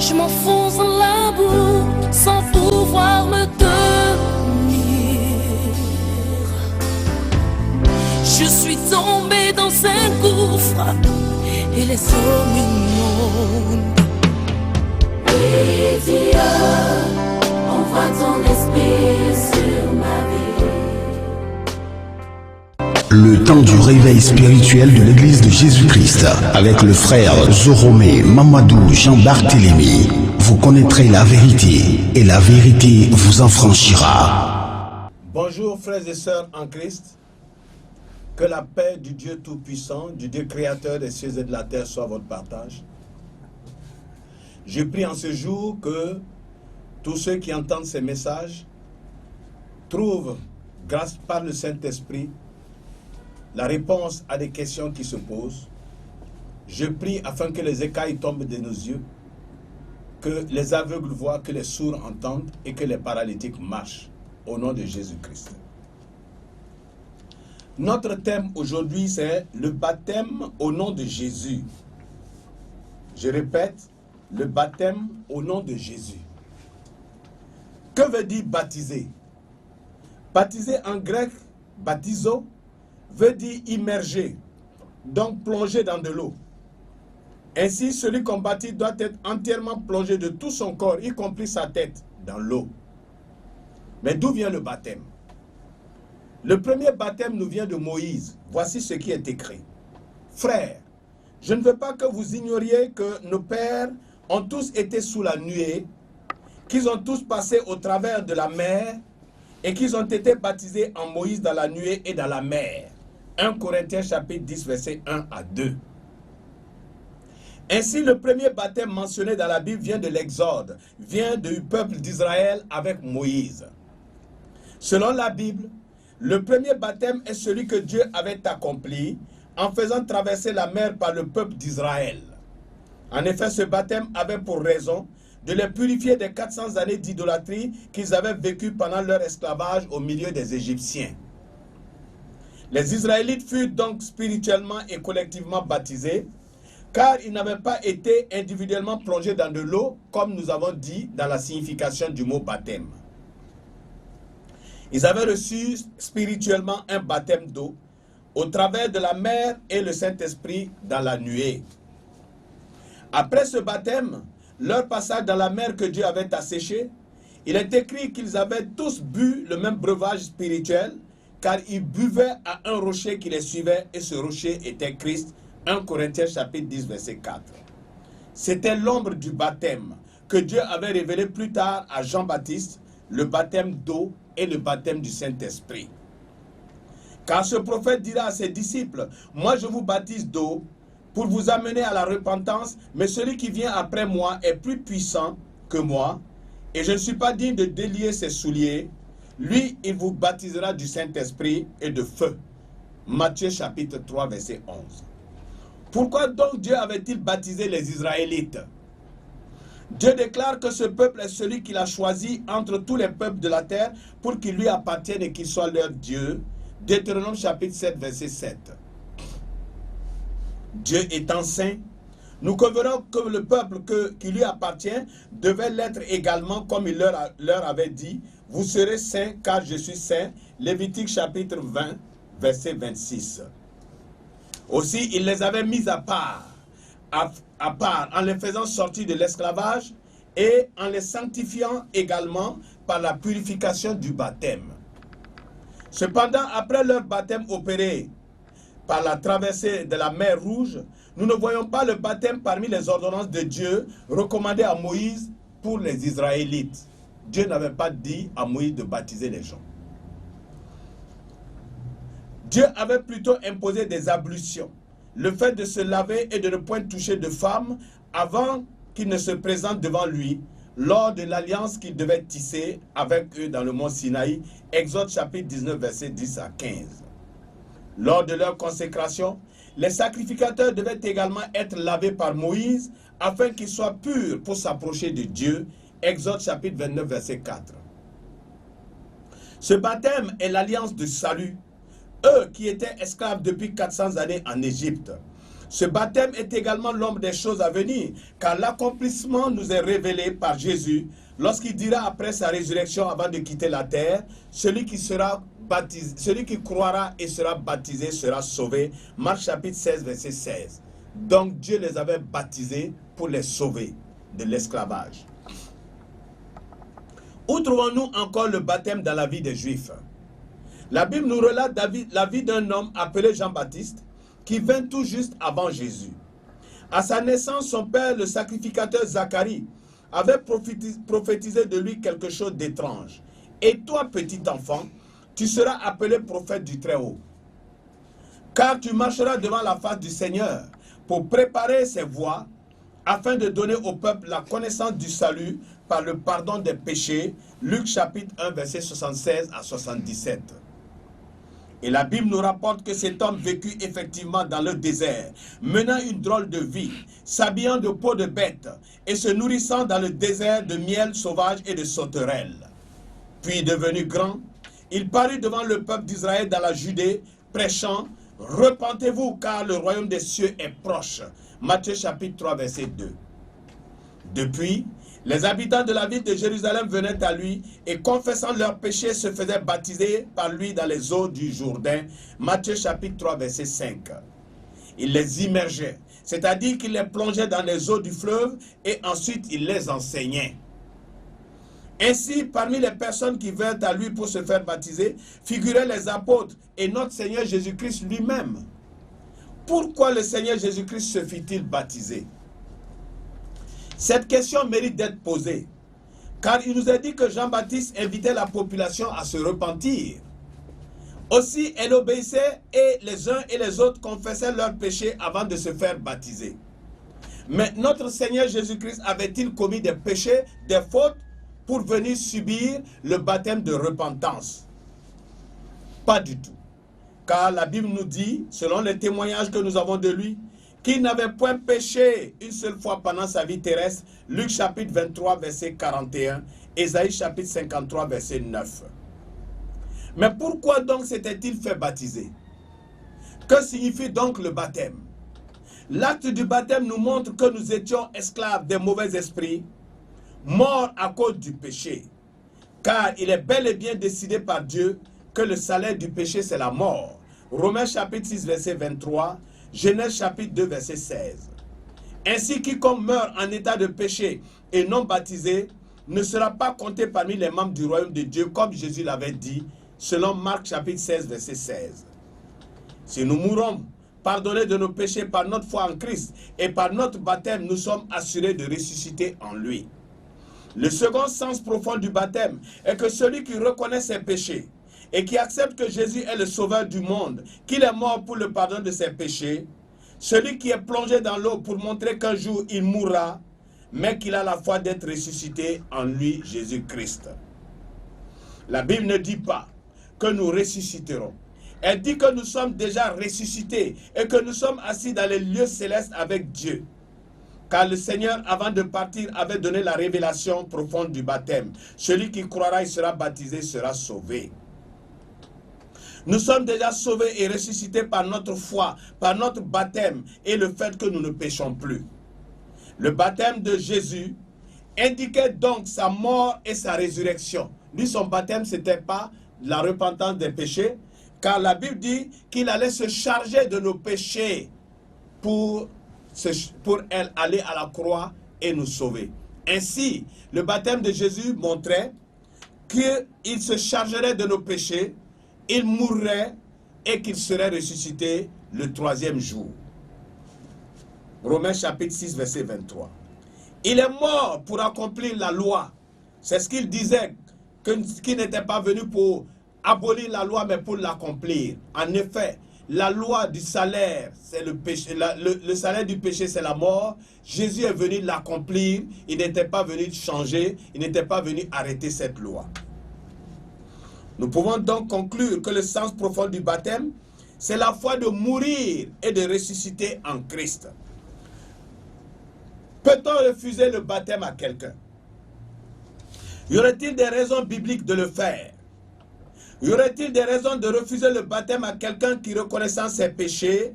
Je m'enfonce dans la boue sans pouvoir me tenir. Je suis tombé dans un gouffre et les eaux m'inondent. Oui, Dieu, envoie ton esprit sur ma vie. Le temps du réveil spirituel de l'Église de Jésus-Christ avec le frère Zoromé Mamadou Jean-Barthélemy. Vous connaîtrez la vérité et la vérité vous affranchira. Bonjour frères et sœurs en Christ. Que la paix du Dieu Tout-Puissant, du Dieu Créateur des cieux et de la terre soit votre partage. Je prie en ce jour que tous ceux qui entendent ces messages trouvent, grâce par le Saint-Esprit, la réponse à des questions qui se posent. Je prie afin que les écailles tombent de nos yeux, que les aveugles voient, que les sourds entendent et que les paralytiques marchent, au nom de Jésus-Christ. Notre thème aujourd'hui, c'est le baptême au nom de Jésus. Je répète, le baptême au nom de Jésus. Que veut dire baptiser? Baptiser en grec, baptizo, veut dire immerger, donc plonger dans de l'eau. Ainsi, celui qu'on baptise doit être entièrement plongé de tout son corps, y compris sa tête, dans l'eau. Mais d'où vient le baptême? Le premier baptême nous vient de Moïse. Voici ce qui est écrit. Frères, je ne veux pas que vous ignoriez que nos pères ont tous été sous la nuée, qu'ils ont tous passé au travers de la mer et qu'ils ont été baptisés en Moïse dans la nuée et dans la mer. 1 Corinthiens chapitre 10, versets 1 à 2. Ainsi, le premier baptême mentionné dans la Bible vient de l'Exode, vient du peuple d'Israël avec Moïse. Selon la Bible, le premier baptême est celui que Dieu avait accompli en faisant traverser la mer par le peuple d'Israël. En effet, ce baptême avait pour raison de les purifier des 400 années d'idolâtrie qu'ils avaient vécues pendant leur esclavage au milieu des Égyptiens. Les Israélites furent donc spirituellement et collectivement baptisés, car ils n'avaient pas été individuellement plongés dans de l'eau, comme nous avons dit dans la signification du mot baptême. Ils avaient reçu spirituellement un baptême d'eau au travers de la mer et le Saint-Esprit dans la nuée. Après ce baptême, leur passage dans la mer que Dieu avait asséchée, il est écrit qu'ils avaient tous bu le même breuvage spirituel, car ils buvaient à un rocher qui les suivait, et ce rocher était Christ. 1 Corinthiens chapitre 10, verset 4. C'était l'ombre du baptême que Dieu avait révélé plus tard à Jean-Baptiste, le baptême d'eau et le baptême du Saint-Esprit. Car ce prophète dira à ses disciples, « Moi je vous baptise d'eau pour vous amener à la repentance, mais celui qui vient après moi est plus puissant que moi, et je ne suis pas digne de délier ses souliers. Lui, il vous baptisera du Saint-Esprit et de feu. » Matthieu chapitre 3, verset 11. Pourquoi donc Dieu avait-il baptisé les Israélites? Dieu déclare que ce peuple est celui qu'il a choisi entre tous les peuples de la terre pour qu'il lui appartienne et qu'il soit leur Dieu. Deutéronome chapitre 7, verset 7. Dieu étant saint, nous convenons que le peuple qui lui appartient devait l'être également, comme il leur avait dit, « Vous serez saints car je suis saint » Lévitique chapitre 20, verset 26. Aussi, il les avait mis à part en les faisant sortir de l'esclavage et en les sanctifiant également par la purification du baptême. Cependant, après leur baptême opéré par la traversée de la mer Rouge, nous ne voyons pas le baptême parmi les ordonnances de Dieu recommandées à Moïse pour les Israélites. Dieu n'avait pas dit à Moïse de baptiser les gens. Dieu avait plutôt imposé des ablutions, le fait de se laver et de ne point toucher de femme avant qu'il ne se présente devant lui lors de l'alliance qu'il devait tisser avec eux dans le mont Sinaï, Exode chapitre 19, versets 10 à 15. Lors de leur consécration, les sacrificateurs devaient également être lavés par Moïse afin qu'ils soient purs pour s'approcher de Dieu, Exode chapitre 29, verset 4. Ce baptême est l'alliance de salut. Eux qui étaient esclaves depuis 400 années en Égypte Ce baptême est également l'ombre des choses à venir, car l'accomplissement nous est révélé par Jésus lorsqu'il dira après sa résurrection avant de quitter la terre, celui qui croira et sera baptisé sera sauvé. Marc chapitre 16, verset 16. Donc Dieu les avait baptisés pour les sauver de l'esclavage. Où trouvons-nous encore le baptême dans la vie des Juifs? La Bible nous relate la vie d'un homme appelé Jean-Baptiste qui vint tout juste avant Jésus. À sa naissance, son père, le sacrificateur Zacharie, avait prophétisé de lui quelque chose d'étrange. Et toi, petit enfant, tu seras appelé prophète du Très-Haut. Car tu marcheras devant la face du Seigneur pour préparer ses voies, afin de donner au peuple la connaissance du salut par le pardon des péchés. Luc chapitre 1, verset 76 à 77. Et la Bible nous rapporte que cet homme vécut effectivement dans le désert, menant une drôle de vie, s'habillant de peau de bête et se nourrissant dans le désert de miel sauvage et de sauterelles. Puis devenu grand, il parut devant le peuple d'Israël dans la Judée, prêchant « Repentez-vous car le royaume des cieux est proche ». Matthieu chapitre 3, verset 2. Depuis, les habitants de la ville de Jérusalem venaient à lui et confessant leurs péchés se faisaient baptiser par lui dans les eaux du Jourdain. Matthieu chapitre 3, verset 5. Il les immergeait, c'est-à-dire qu'il les plongeait dans les eaux du fleuve et ensuite il les enseignait. Ainsi, parmi les personnes qui vinrent à lui pour se faire baptiser, figuraient les apôtres et notre Seigneur Jésus-Christ lui-même. Pourquoi le Seigneur Jésus-Christ se fit-il baptiser? Cette question mérite d'être posée, car il nous a dit que Jean-Baptiste invitait la population à se repentir. Aussi, elle obéissait et les uns et les autres confessaient leurs péchés avant de se faire baptiser. Mais notre Seigneur Jésus-Christ avait-il commis des péchés, des fautes, pour venir subir le baptême de repentance? Pas du tout. Car la Bible nous dit, selon les témoignages que nous avons de lui, qu'il n'avait point péché une seule fois pendant sa vie terrestre. Luc chapitre 23, verset 41, Ésaïe chapitre 53, verset 9. Mais pourquoi donc s'était-il fait baptiser? Que signifie donc le baptême? L'acte du baptême nous montre que nous étions esclaves des mauvais esprits, morts à cause du péché. Car il est bel et bien décidé par Dieu que le salaire du péché c'est la mort. Romains chapitre 6, verset 23, Genèse chapitre 2, verset 16. Ainsi, quiconque meurt en état de péché et non baptisé ne sera pas compté parmi les membres du royaume de Dieu, comme Jésus l'avait dit, selon Marc chapitre 16, verset 16. Si nous mourons pardonnés de nos péchés par notre foi en Christ et par notre baptême, nous sommes assurés de ressusciter en lui. Le second sens profond du baptême est que celui qui reconnaît ses péchés et qui accepte que Jésus est le sauveur du monde, qu'il est mort pour le pardon de ses péchés, celui qui est plongé dans l'eau pour montrer qu'un jour il mourra, mais qu'il a la foi d'être ressuscité en lui, Jésus-Christ. La Bible ne dit pas que nous ressusciterons. Elle dit que nous sommes déjà ressuscités et que nous sommes assis dans les lieux célestes avec Dieu. Car le Seigneur, avant de partir, avait donné la révélation profonde du baptême. Celui qui croira et sera baptisé sera sauvé. Nous sommes déjà sauvés et ressuscités par notre foi, par notre baptême et le fait que nous ne péchons plus. Le baptême de Jésus indiquait donc sa mort et sa résurrection. Lui, son baptême, ce n'était pas la repentance des péchés, car la Bible dit qu'il allait se charger de nos péchés pour aller à la croix et nous sauver. Ainsi, le baptême de Jésus montrait qu'il se chargerait de nos péchés, il mourrait et qu'il serait ressuscité le troisième jour. Romains chapitre 6, verset 23. Il est mort pour accomplir la loi. C'est ce qu'il disait, qu'il n'était pas venu pour abolir la loi, mais pour l'accomplir. En effet, la loi du salaire, c'est le péché. Le salaire du péché, c'est la mort. Jésus est venu l'accomplir. Il n'était pas venu changer. Il n'était pas venu arrêter cette loi. Nous pouvons donc conclure que le sens profond du baptême, c'est la foi de mourir et de ressusciter en Christ. Peut-on refuser le baptême à quelqu'un? Y aurait-il des raisons bibliques de le faire? Y aurait-il des raisons de refuser le baptême à quelqu'un qui, reconnaissant ses péchés,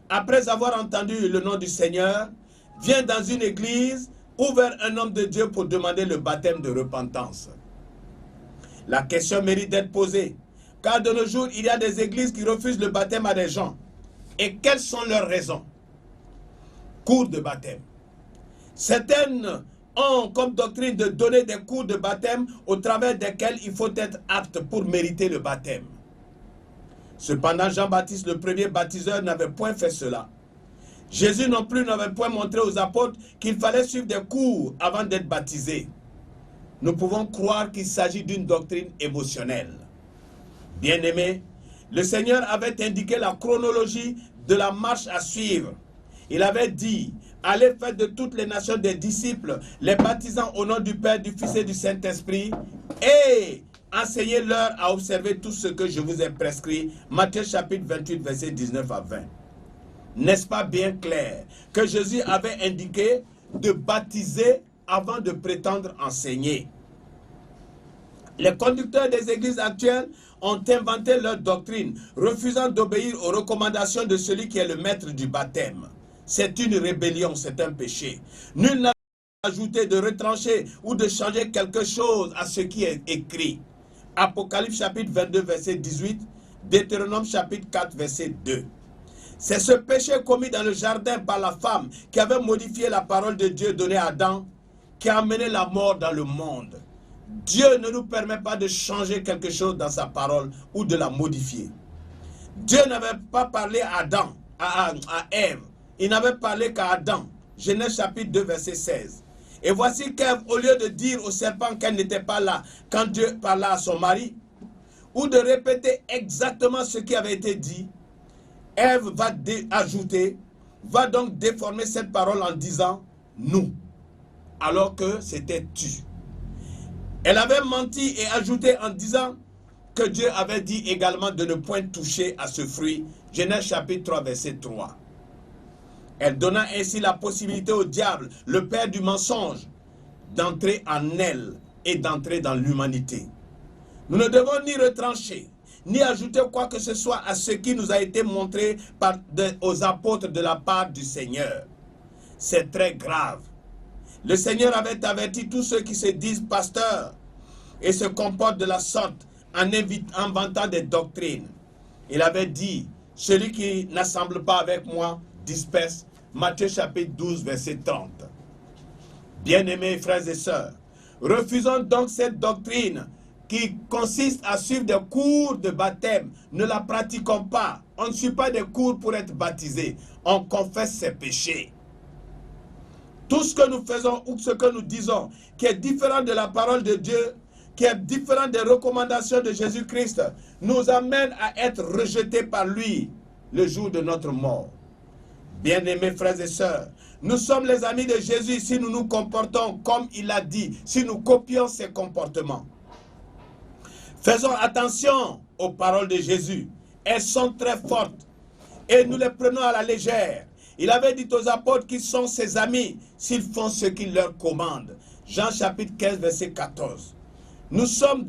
après avoir entendu le nom du Seigneur, vient dans une église ou vers un homme de Dieu pour demander le baptême de repentance? La question mérite d'être posée, car de nos jours, il y a des églises qui refusent le baptême à des gens. Et quelles sont leurs raisons? Cours de baptême. Certaines ont comme doctrine de donner des cours de baptême au travers desquels il faut être apte pour mériter le baptême. Cependant, Jean-Baptiste, le premier baptiseur, n'avait point fait cela. Jésus non plus n'avait point montré aux apôtres qu'il fallait suivre des cours avant d'être baptisé. Nous pouvons croire qu'il s'agit d'une doctrine émotionnelle. Bien-aimés, le Seigneur avait indiqué la chronologie de la marche à suivre. Il avait dit, allez faire de toutes les nations des disciples, les baptisant au nom du Père, du Fils et du Saint-Esprit, et enseignez-leur à observer tout ce que je vous ai prescrit. Matthieu chapitre 28, versets 19 à 20. N'est-ce pas bien clair que Jésus avait indiqué de baptiser avant de prétendre enseigner? Les conducteurs des églises actuelles ont inventé leur doctrine, refusant d'obéir aux recommandations de celui qui est le maître du baptême. C'est une rébellion, c'est un péché. Nul n'a ajouté de retrancher ou de changer quelque chose à ce qui est écrit. Apocalypse chapitre 22, verset 18, Deutéronome chapitre 4, verset 2. C'est ce péché commis dans le jardin par la femme qui avait modifié la parole de Dieu donnée à Adam qui a amené la mort dans le monde. Dieu ne nous permet pas de changer quelque chose dans sa parole ou de la modifier. Dieu n'avait pas parlé à Adam, à Ève. Il n'avait parlé qu'à Adam. Genèse chapitre 2, verset 16. Et voici qu'Ève, au lieu de dire au serpent qu'elle n'était pas là quand Dieu parla à son mari, ou de répéter exactement ce qui avait été dit, Ève va ajouter, va donc déformer cette parole en disant « nous », alors que c'était « tu ». Elle avait menti et ajouté en disant que Dieu avait dit également de ne point toucher à ce fruit. Genèse chapitre 3, verset 3. Elle donna ainsi la possibilité au diable, le père du mensonge, d'entrer en elle et d'entrer dans l'humanité. Nous ne devons ni retrancher, ni ajouter quoi que ce soit à ce qui nous a été montré aux apôtres de la part du Seigneur. C'est très grave. Le Seigneur avait averti tous ceux qui se disent pasteurs et se comportent de la sorte en inventant des doctrines. Il avait dit, celui qui n'assemble pas avec moi disperse. Matthieu chapitre 12, verset 30. Bien-aimés frères et sœurs, refusons donc cette doctrine qui consiste à suivre des cours de baptême. Ne la pratiquons pas. On ne suit pas des cours pour être baptisé. On confesse ses péchés. Tout ce que nous faisons ou ce que nous disons qui est différent de la parole de Dieu, qui est différent des recommandations de Jésus-Christ, nous amène à être rejetés par lui le jour de notre mort. Bien-aimés frères et sœurs, nous sommes les amis de Jésus si nous nous comportons comme il a dit, si nous copions ses comportements. Faisons attention aux paroles de Jésus. Elles sont très fortes et nous les prenons à la légère. Il avait dit aux apôtres qu'ils sont ses amis s'ils font ce qu'il leur commande. Jean chapitre 15, verset 14. Nous sommes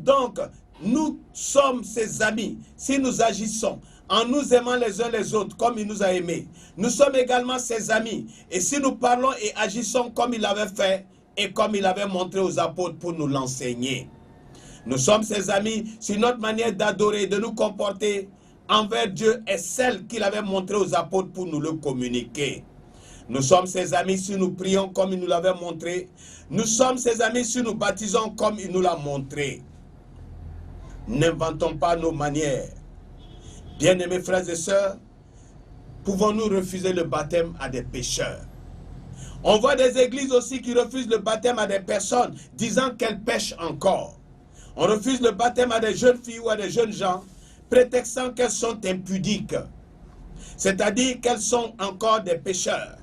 ses amis si nous agissons en nous aimant les uns les autres comme il nous a aimés. Nous sommes également ses amis et si nous parlons et agissons comme il avait fait et comme il avait montré aux apôtres pour nous l'enseigner. Nous sommes ses amis si notre manière d'adorer, de nous comporter envers Dieu est celle qu'il avait montrée aux apôtres pour nous le communiquer. Nous sommes ses amis si nous prions comme il nous l'avait montré. Nous sommes ses amis si nous baptisons comme il nous l'a montré. N'inventons pas nos manières. Bien-aimés frères et sœurs, pouvons-nous refuser le baptême à des pécheurs? On voit des églises aussi qui refusent le baptême à des personnes disant qu'elles pêchent encore. On refuse le baptême à des jeunes filles ou à des jeunes gens prétextant qu'elles sont impudiques, c'est-à-dire qu'elles sont encore des pécheurs.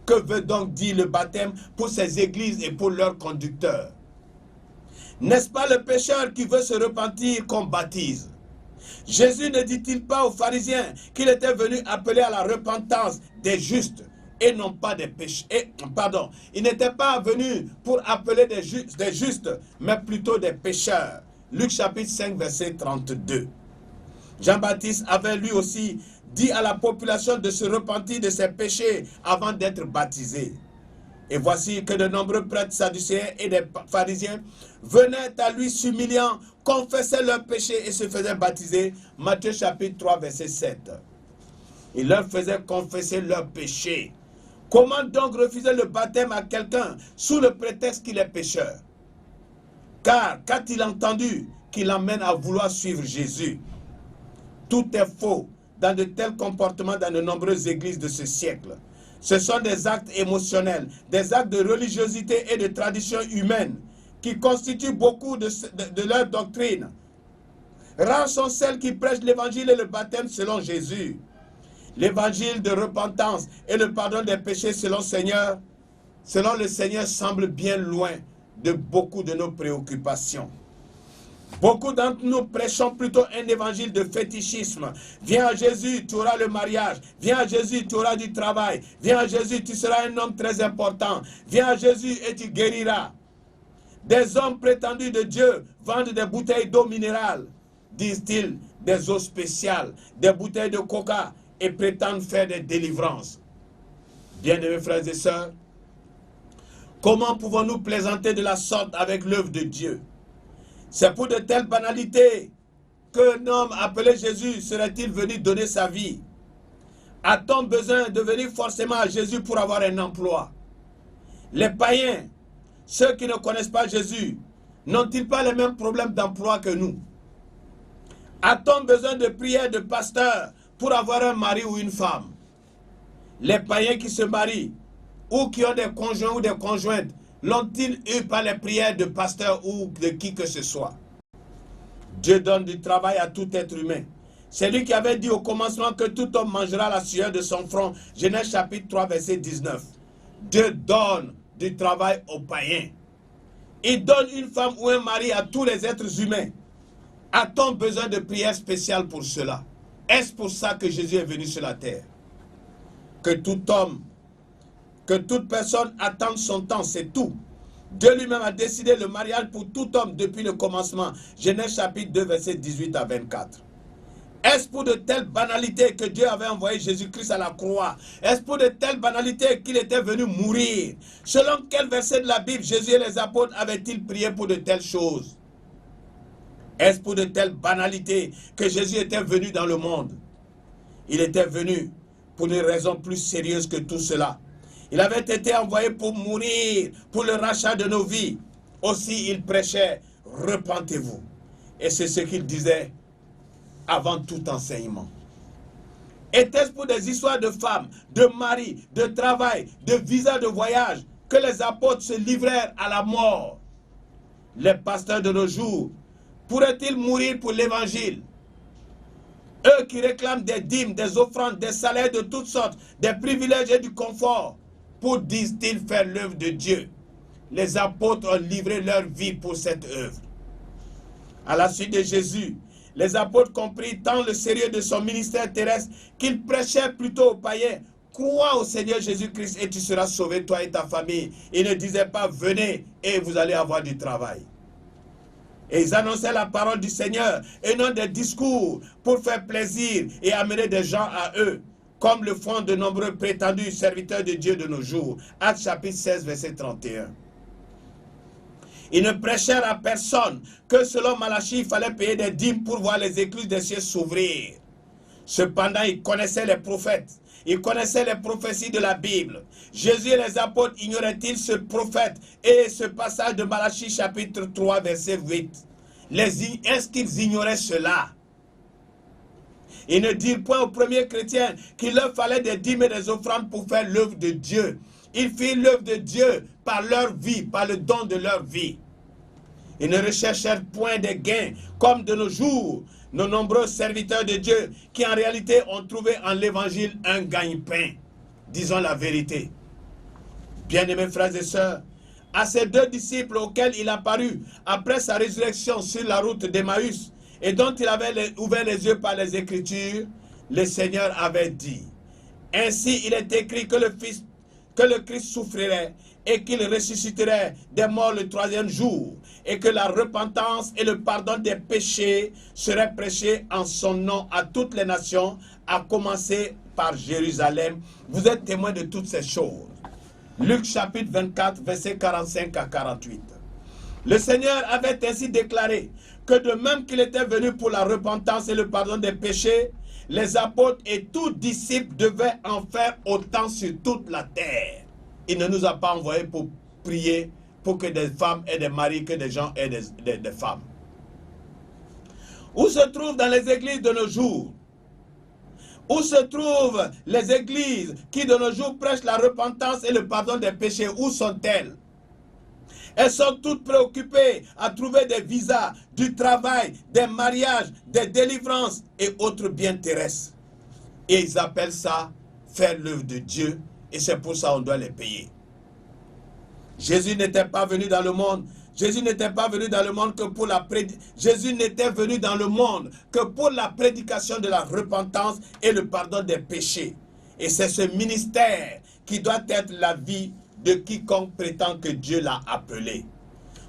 Que veut donc dire le baptême pour ces églises et pour leurs conducteurs? N'est-ce pas le pécheur qui veut se repentir qu'on baptise? Jésus ne dit-il pas aux pharisiens qu'il était venu appeler à la repentance des justes et non pas des pécheurs? Pardon, il n'était pas venu pour appeler des justes, mais plutôt des pécheurs. Luc chapitre 5, verset 32. Jean-Baptiste avait lui aussi dit à la population de se repentir de ses péchés avant d'être baptisés. Et voici que de nombreux prêtres sadducéens et des pharisiens venaient à lui s'humiliant, confessaient leurs péchés et se faisaient baptiser. Matthieu chapitre 3, verset 7. Il leur faisait confesser leurs péchés. Comment donc refuser le baptême à quelqu'un sous le prétexte qu'il est pécheur? Car qu'a-t-il entendu qui l'emmène à vouloir suivre Jésus? Tout est faux dans de tels comportements dans de nombreuses églises de ce siècle. Ce sont des actes émotionnels, des actes de religiosité et de tradition humaine qui constituent beaucoup de leur doctrine. Rares sont celles qui prêchent l'évangile et le baptême selon Jésus. L'évangile de repentance et le pardon des péchés selon le Seigneur semble bien loin de beaucoup de nos préoccupations. Beaucoup d'entre nous prêchons plutôt un évangile de fétichisme. Viens à Jésus, tu auras le mariage. Viens à Jésus, tu auras du travail. Viens à Jésus, tu seras un homme très important. Viens à Jésus et tu guériras. Des hommes prétendus de Dieu vendent des bouteilles d'eau minérale, disent-ils, des eaux spéciales, des bouteilles de coca et prétendent faire des délivrances. Bien-aimés frères et sœurs, comment pouvons-nous plaisanter de la sorte avec l'œuvre de Dieu? C'est pour de telles banalités qu'un homme appelé Jésus serait-il venu donner sa vie? A-t-on besoin de venir forcément à Jésus pour avoir un emploi? Les païens, ceux qui ne connaissent pas Jésus, n'ont-ils pas les mêmes problèmes d'emploi que nous? A-t-on besoin de prières de pasteur pour avoir un mari ou une femme? Les païens qui se marient ou qui ont des conjoints ou des conjointes, l'ont-ils eu par les prières de pasteur ou de qui que ce soit? Dieu donne du travail à tout être humain. C'est lui qui avait dit au commencement que tout homme mangera la sueur de son front. Genèse chapitre 3, verset 19. Dieu donne du travail aux païens. Il donne une femme ou un mari à tous les êtres humains. A-t-on besoin de prières spéciales pour cela? Est-ce pour ça que Jésus est venu sur la terre? Que tout homme, que toute personne attende son temps, c'est tout. Dieu lui-même a décidé le mariage pour tout homme depuis le commencement. Genèse chapitre 2, verset 18 à 24. Est-ce pour de telles banalités que Dieu avait envoyé Jésus-Christ à la croix? Est-ce pour de telles banalités qu'il était venu mourir? Selon quel verset de la Bible Jésus et les apôtres avaient-ils prié pour de telles choses? Est-ce pour de telles banalités que Jésus était venu dans le monde? Il était venu pour une raison plus sérieuse que tout cela. Il avait été envoyé pour mourir, pour le rachat de nos vies. Aussi, il prêchait, repentez-vous. Et c'est ce qu'il disait avant tout enseignement. Était-ce pour des histoires de femmes, de maris, de travail, de visa de voyage, que les apôtres se livrèrent à la mort? Les pasteurs de nos jours pourraient-ils mourir pour l'évangile? Eux qui réclament des dîmes, des offrandes, des salaires de toutes sortes, des privilèges et du confort, pour, disent-ils, faire l'œuvre de Dieu. Les apôtres ont livré leur vie pour cette œuvre. À la suite de Jésus, les apôtres comprirent tant le sérieux de son ministère terrestre qu'ils prêchaient plutôt aux païens: crois au Seigneur Jésus-Christ et tu seras sauvé, toi et ta famille. Ils ne disaient pas: venez et vous allez avoir du travail. Et ils annonçaient la parole du Seigneur et non des discours pour faire plaisir et amener des gens à eux, comme le font de nombreux prétendus serviteurs de Dieu de nos jours. Actes chapitre 16, verset 31. Ils ne prêchèrent à personne que selon Malachie, il fallait payer des dîmes pour voir les écluses des cieux s'ouvrir. Cependant, ils connaissaient les prophètes. Ils connaissaient les prophéties de la Bible. Jésus et les apôtres ignoraient-ils ce prophète et ce passage de Malachie chapitre 3, verset 8? Est-ce qu'ils ignoraient cela? Ils ne dirent point aux premiers chrétiens qu'il leur fallait des dîmes et des offrandes pour faire l'œuvre de Dieu. Ils firent l'œuvre de Dieu par leur vie, par le don de leur vie. Ils ne recherchèrent point des gains, comme de nos jours, nos nombreux serviteurs de Dieu, qui en réalité ont trouvé en l'évangile un gagne-pain. Disons la vérité. Bien-aimés frères et sœurs, à ces deux disciples auxquels il apparut après sa résurrection sur la route d'Emmaüs, et dont il avait ouvert les yeux par les Écritures, le Seigneur avait dit: ainsi il est écrit que que le Christ souffrirait et qu'il ressusciterait des morts le troisième jour, et que la repentance et le pardon des péchés seraient prêchés en son nom à toutes les nations, à commencer par Jérusalem. Vous êtes témoins de toutes ces choses. Luc chapitre 24, versets 45 à 48. Le Seigneur avait ainsi déclaré que de même qu'il était venu pour la repentance et le pardon des péchés, les apôtres et tous disciples devaient en faire autant sur toute la terre. Il ne nous a pas envoyés pour prier pour que des femmes aient des maris, que des gens aient des femmes. Où se trouvent dans les églises de nos jours? Où se trouvent les églises qui de nos jours prêchent la repentance et le pardon des péchés? Où sont-elles? Elles sont toutes préoccupées à trouver des visas, du travail, des mariages, des délivrances et autres biens terrestres. Et ils appellent ça faire l'œuvre de Dieu, et c'est pour ça qu'on doit les payer. Jésus n'était pas venu dans le monde. Jésus n'était pas venu dans le monde que pour la Jésus n'était venu dans le monde que pour la prédication de la repentance et le pardon des péchés. Et c'est ce ministère qui doit être la vie de quiconque prétend que Dieu l'a appelé.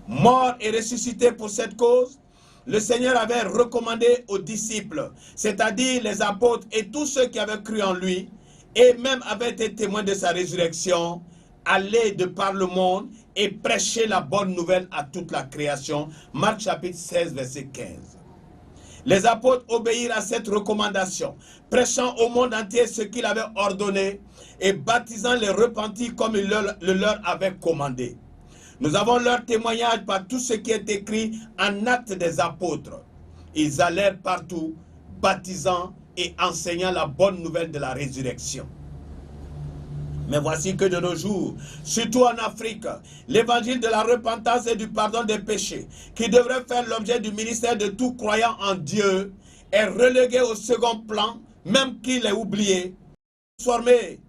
Mort et ressuscité pour cette cause, le Seigneur avait recommandé aux disciples, c'est-à-dire les apôtres et tous ceux qui avaient cru en lui, et même avaient été témoins de sa résurrection, aller de par le monde et prêcher la bonne nouvelle à toute la création. Marc chapitre 16, verset 15. Les apôtres obéirent à cette recommandation, prêchant au monde entier ce qu'il avait ordonné et baptisant les repentis comme il le leur avait commandé. Nous avons leur témoignage par tout ce qui est écrit en Actes des apôtres. Ils allèrent partout, baptisant et enseignant la bonne nouvelle de la résurrection. Mais voici que de nos jours, surtout en Afrique, l'évangile de la repentance et du pardon des péchés, qui devrait faire l'objet du ministère de tout croyant en Dieu, est relégué au second plan, même qu'il est oublié, transformé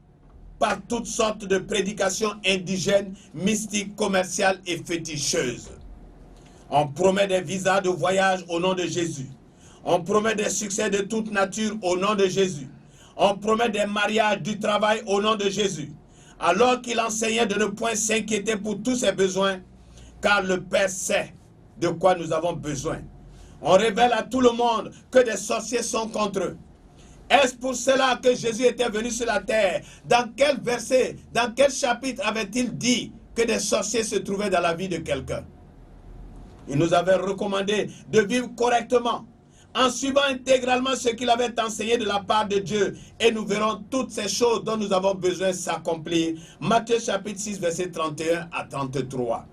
par toutes sortes de prédications indigènes, mystiques, commerciales et féticheuses. On promet des visas de voyage au nom de Jésus. On promet des succès de toute nature au nom de Jésus. On promet des mariages, du travail au nom de Jésus. Alors qu'il enseignait de ne point s'inquiéter pour tous ses besoins, car le Père sait de quoi nous avons besoin. On révèle à tout le monde que des sorciers sont contre eux. Est-ce pour cela que Jésus était venu sur la terre? Dans quel verset, dans quel chapitre avait-il dit que des sorciers se trouvaient dans la vie de quelqu'un? Il nous avait recommandé de vivre correctement, en suivant intégralement ce qu'il avait enseigné de la part de Dieu. Et nous verrons toutes ces choses dont nous avons besoin s'accomplir. Matthieu chapitre 6, verset 31 à 33.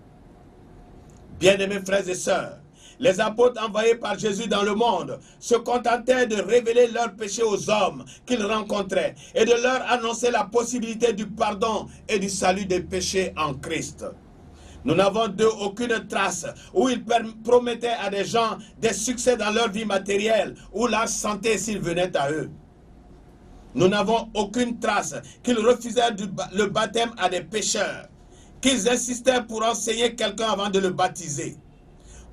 Bien-aimés frères et sœurs, les apôtres envoyés par Jésus dans le monde se contentaient de révéler leurs péchés aux hommes qu'ils rencontraient et de leur annoncer la possibilité du pardon et du salut des péchés en Christ. Nous n'avons d'eux aucune trace où ils promettaient à des gens des succès dans leur vie matérielle ou leur santé s'ils venaient à eux. Nous n'avons aucune trace qu'ils refusaient le baptême à des pécheurs, qu'ils insistaient pour enseigner quelqu'un avant de le baptiser.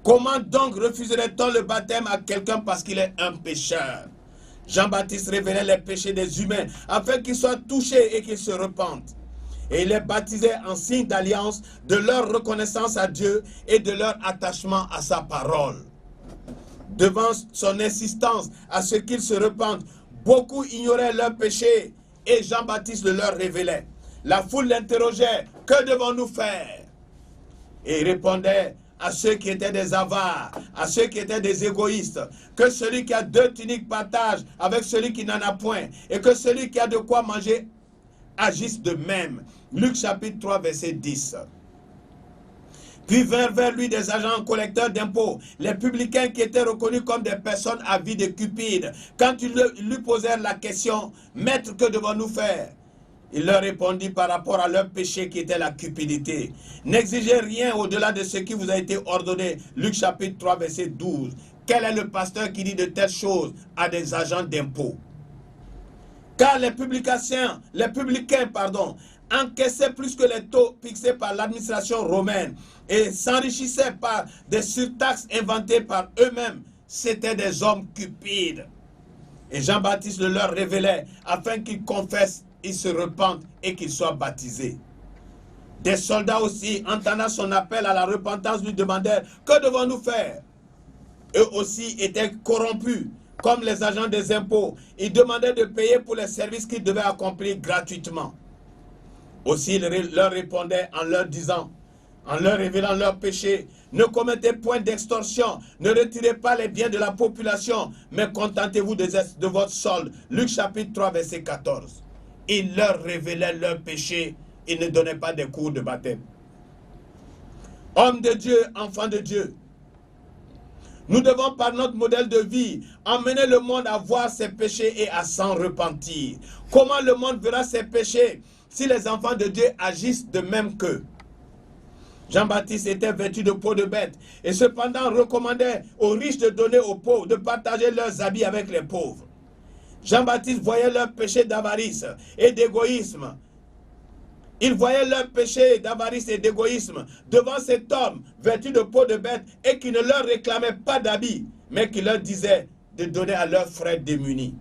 Comment donc refuserait-on le baptême à quelqu'un parce qu'il est un pécheur? Jean-Baptiste révélait les péchés des humains afin qu'ils soient touchés et qu'ils se repentent. Et il les baptisait en signe d'alliance de leur reconnaissance à Dieu et de leur attachement à sa parole. Devant son insistance à ce qu'ils se repentent, beaucoup ignoraient leurs péchés et Jean-Baptiste le leur révélait. La foule l'interrogeait, « Que devons-nous faire ?» Et il répondait à ceux qui étaient des avares, à ceux qui étaient des égoïstes, que celui qui a 2 tuniques partage avec celui qui n'en a point, et que celui qui a de quoi manger agisse de même. Luc chapitre 3, verset 10. Puis vinrent vers lui des agents collecteurs d'impôts, les publicains qui étaient reconnus comme des personnes avides et cupides. Quand ils lui posèrent la question, « Maître, que devons-nous faire ?» Il leur répondit par rapport à leur péché qui était la cupidité. « N'exigez rien au-delà de ce qui vous a été ordonné. » Luc chapitre 3, verset 12. Quel est le pasteur qui dit de telles choses à des agents d'impôts? Car les publicains, encaissaient plus que les taux fixés par l'administration romaine et s'enrichissaient par des surtaxes inventées par eux-mêmes. C'étaient des hommes cupides. Et Jean-Baptiste le leur révélait afin qu'ils confessent, ils se repentent et qu'ils soient baptisés. Des soldats aussi, entendant son appel à la repentance, lui demandèrent, que devons-nous faire? Eux aussi étaient corrompus, comme les agents des impôts. Ils demandaient de payer pour les services qu'ils devaient accomplir gratuitement. Aussi, il leur répondait en leur disant, en leur révélant leurs péchés, ne commettez point d'extorsion, ne retirez pas les biens de la population, mais contentez-vous de votre solde. Luc chapitre 3, verset 14. Il leur révélait leurs péchés, il ne donnait pas des cours de baptême. Homme de Dieu, enfant de Dieu, nous devons par notre modèle de vie emmener le monde à voir ses péchés et à s'en repentir. Comment le monde verra ses péchés si les enfants de Dieu agissent de même qu'eux? Jean-Baptiste était vêtu de peau de bête et cependant recommandait aux riches de donner aux pauvres, de partager leurs habits avec les pauvres. Jean-Baptiste voyait leurs péchés d'avarice et d'égoïsme. Il voyait leurs péchés d'avarice et d'égoïsme devant cet homme vêtu de peau de bête et qui ne leur réclamait pas d'habits, mais qui leur disait de donner à leurs frères démunis.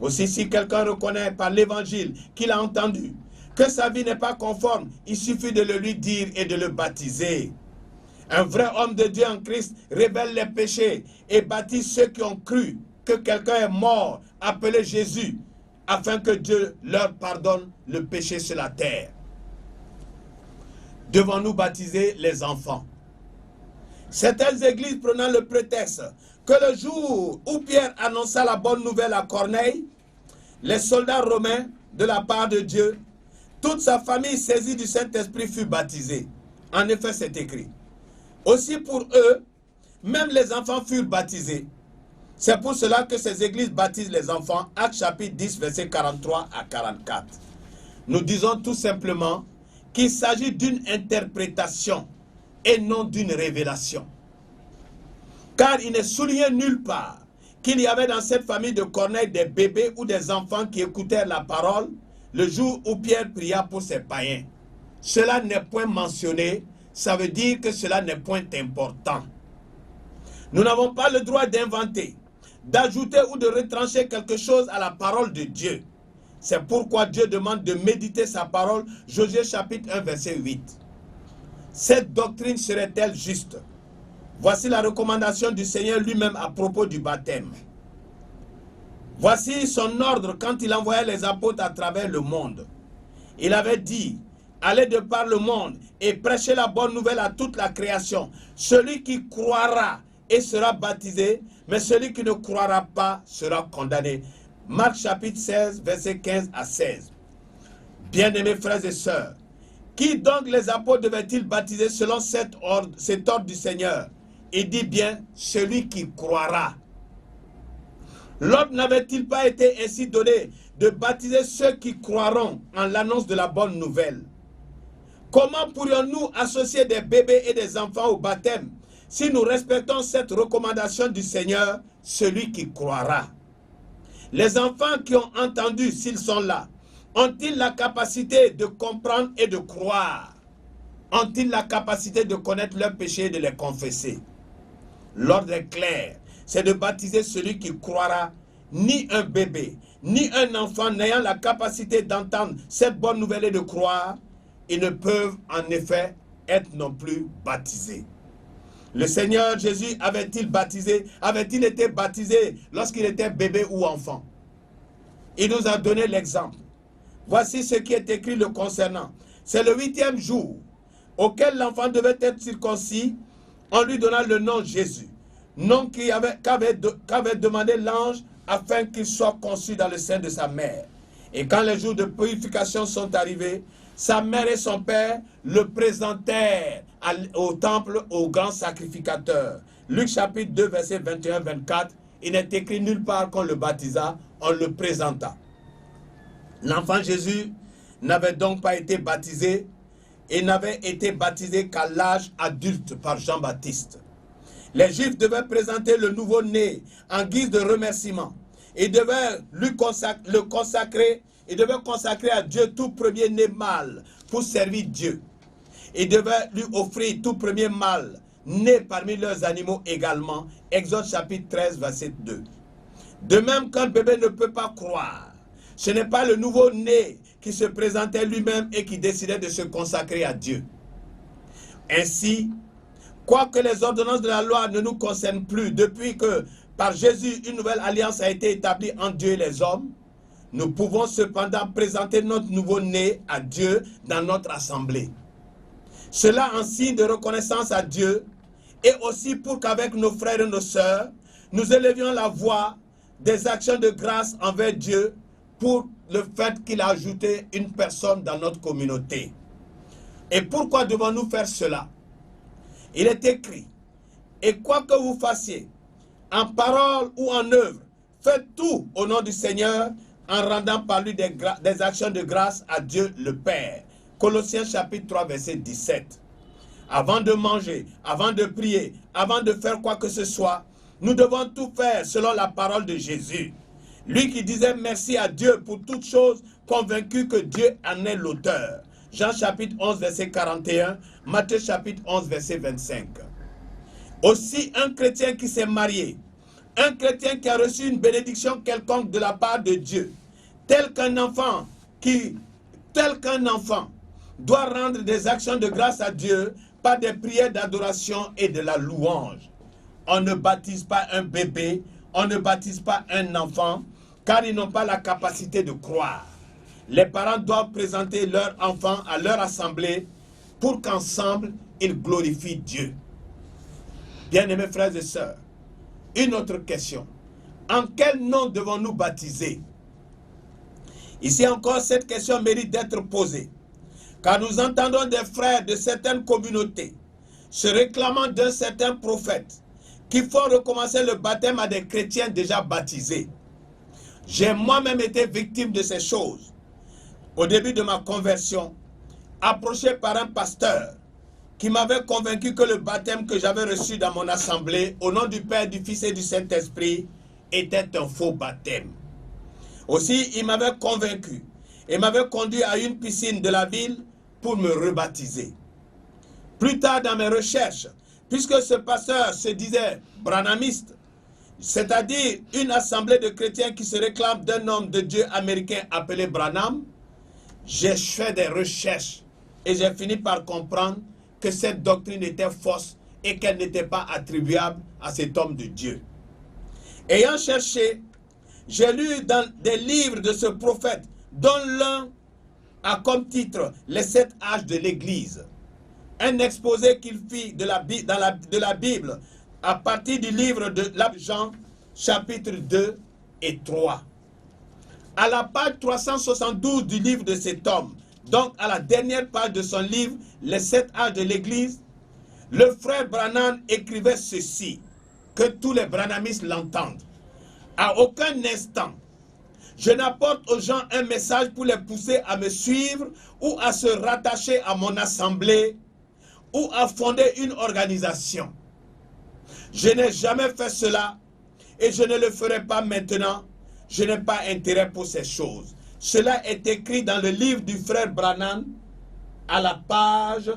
Aussi, si quelqu'un reconnaît par l'évangile qu'il a entendu que sa vie n'est pas conforme, il suffit de le lui dire et de le baptiser. Un vrai homme de Dieu en Christ révèle les péchés et baptise ceux qui ont cru que quelqu'un est mort, appelé Jésus, afin que Dieu leur pardonne le péché sur la terre. Devons-nous baptiser les enfants? Certaines églises prenant le prétexte que le jour où Pierre annonça la bonne nouvelle à Corneille, les soldats romains, de la part de Dieu, toute sa famille saisie du Saint-Esprit fut baptisée. En effet, c'est écrit. Aussi pour eux, même les enfants furent baptisés. C'est pour cela que ces églises baptisent les enfants. Actes chapitre 10, versets 43 à 44. Nous disons tout simplement qu'il s'agit d'une interprétation et non d'une révélation. Car il n'est souligné nulle part qu'il y avait dans cette famille de Corneille des bébés ou des enfants qui écoutèrent la parole le jour où Pierre pria pour ses païens. Cela n'est point mentionné, ça veut dire que cela n'est point important. Nous n'avons pas le droit d'inventer, d'ajouter ou de retrancher quelque chose à la parole de Dieu. C'est pourquoi Dieu demande de méditer sa parole, Josué chapitre 1, verset 8. Cette doctrine serait-elle juste? Voici la recommandation du Seigneur lui-même à propos du baptême. Voici son ordre quand il envoyait les apôtres à travers le monde. Il avait dit, allez de par le monde et prêchez la bonne nouvelle à toute la création. Celui qui croira et sera baptisé, mais celui qui ne croira pas sera condamné. Marc chapitre 16, versets 15 à 16. Bien-aimés frères et sœurs, qui donc les apôtres devaient-ils baptiser selon cet ordre du Seigneur? Il dit bien, celui qui croira. L'ordre n'avait-il pas été ainsi donné de baptiser ceux qui croiront en l'annonce de la bonne nouvelle? Comment pourrions-nous associer des bébés et des enfants au baptême si nous respectons cette recommandation du Seigneur, celui qui croira? Les enfants qui ont entendu, s'ils sont là, ont-ils la capacité de comprendre et de croire? Ont-ils la capacité de connaître leurs péchés et de les confesser? L'ordre est clair, c'est de baptiser celui qui croira. Ni un bébé, ni un enfant n'ayant la capacité d'entendre cette bonne nouvelle et de croire, ils ne peuvent en effet être non plus baptisés. Le Seigneur Jésus avait-il été baptisé lorsqu'il était bébé ou enfant? Il nous a donné l'exemple. Voici ce qui est écrit le concernant. C'est le 8e jour auquel l'enfant devait être circoncis en lui donnant le nom Jésus, nom qu'avait demandé l'ange afin qu'il soit conçu dans le sein de sa mère. Et quand les jours de purification sont arrivés, sa mère et son père le présentèrent au temple au grand sacrificateur. Luc chapitre 2, verset 21-24, il n'est écrit nulle part qu'on le baptisa, on le présenta. L'enfant Jésus n'avait donc pas été baptisé et n'avait été baptisé qu'à l'âge adulte par Jean-Baptiste. Les Juifs devaient présenter le nouveau-né en guise de remerciement. Ils devaient consacrer à Dieu tout premier-né mâle pour servir Dieu. Ils devaient lui offrir tout premier mâle né parmi leurs animaux également. Exode chapitre 13, verset 2. De même qu'un bébé ne peut pas croire, ce n'est pas le nouveau-né qui se présentait lui-même et qui décidait de se consacrer à Dieu. Ainsi, quoique les ordonnances de la loi ne nous concernent plus depuis que par Jésus une nouvelle alliance a été établie entre Dieu et les hommes, nous pouvons cependant présenter notre nouveau-né à Dieu dans notre assemblée. Cela en signe de reconnaissance à Dieu et aussi pour qu'avec nos frères et nos sœurs, nous élevions la voix des actions de grâce envers Dieu pour le fait qu'il a ajouté une personne dans notre communauté. Et pourquoi devons-nous faire cela? Il est écrit, et quoi que vous fassiez, en parole ou en œuvre, faites tout au nom du Seigneur en rendant par lui des actions de grâce à Dieu le Père. Colossiens chapitre 3 verset 17. Avant de manger, avant de prier, avant de faire quoi que ce soit, nous devons tout faire selon la parole de Jésus. Lui qui disait merci à Dieu pour toutes choses, convaincu que Dieu en est l'auteur. Jean chapitre 11 verset 41, Matthieu chapitre 11 verset 25. Aussi un chrétien qui s'est marié, un chrétien qui a reçu une bénédiction quelconque de la part de Dieu, tel qu'un enfant doit rendre des actions de grâce à Dieu par des prières d'adoration et de la louange. On ne baptise pas un bébé, on ne baptise pas un enfant, car ils n'ont pas la capacité de croire. Les parents doivent présenter leur enfant à leur assemblée pour qu'ensemble, ils glorifient Dieu. Bien-aimés frères et sœurs, une autre question. En quel nom devons-nous baptiser? Ici encore, cette question mérite d'être posée, car nous entendons des frères de certaines communautés se réclamant d'un certain prophète qui font recommencer le baptême à des chrétiens déjà baptisés. J'ai moi-même été victime de ces choses. Au début de ma conversion, approché par un pasteur qui m'avait convaincu que le baptême que j'avais reçu dans mon assemblée, au nom du Père, du Fils et du Saint-Esprit, était un faux baptême. Aussi, il m'avait convaincu et m'avait conduit à une piscine de la ville pour me rebaptiser. Plus tard dans mes recherches, puisque ce pasteur se disait branhamiste, c'est-à-dire une assemblée de chrétiens qui se réclament d'un homme de Dieu américain appelé Branham, j'ai fait des recherches et j'ai fini par comprendre que cette doctrine était fausse et qu'elle n'était pas attribuable à cet homme de Dieu. Ayant cherché, j'ai lu dans des livres de ce prophète, dont l'un a comme titre « Les 7 âges de l'Église », un exposé qu'il fit de la Bible à partir du livre de Jean, chapitre 2 et 3. À la page 372 du livre de cet homme, donc à la dernière page de son livre, Les 7 âges de l'Église, le frère Branham écrivait ceci, que tous les branhamistes l'entendent. À aucun instant, je n'apporte aux gens un message pour les pousser à me suivre ou à se rattacher à mon assemblée ou à fonder une organisation. Je n'ai jamais fait cela et je ne le ferai pas maintenant. Je n'ai pas intérêt pour ces choses. Cela est écrit dans le livre du frère Branham à la page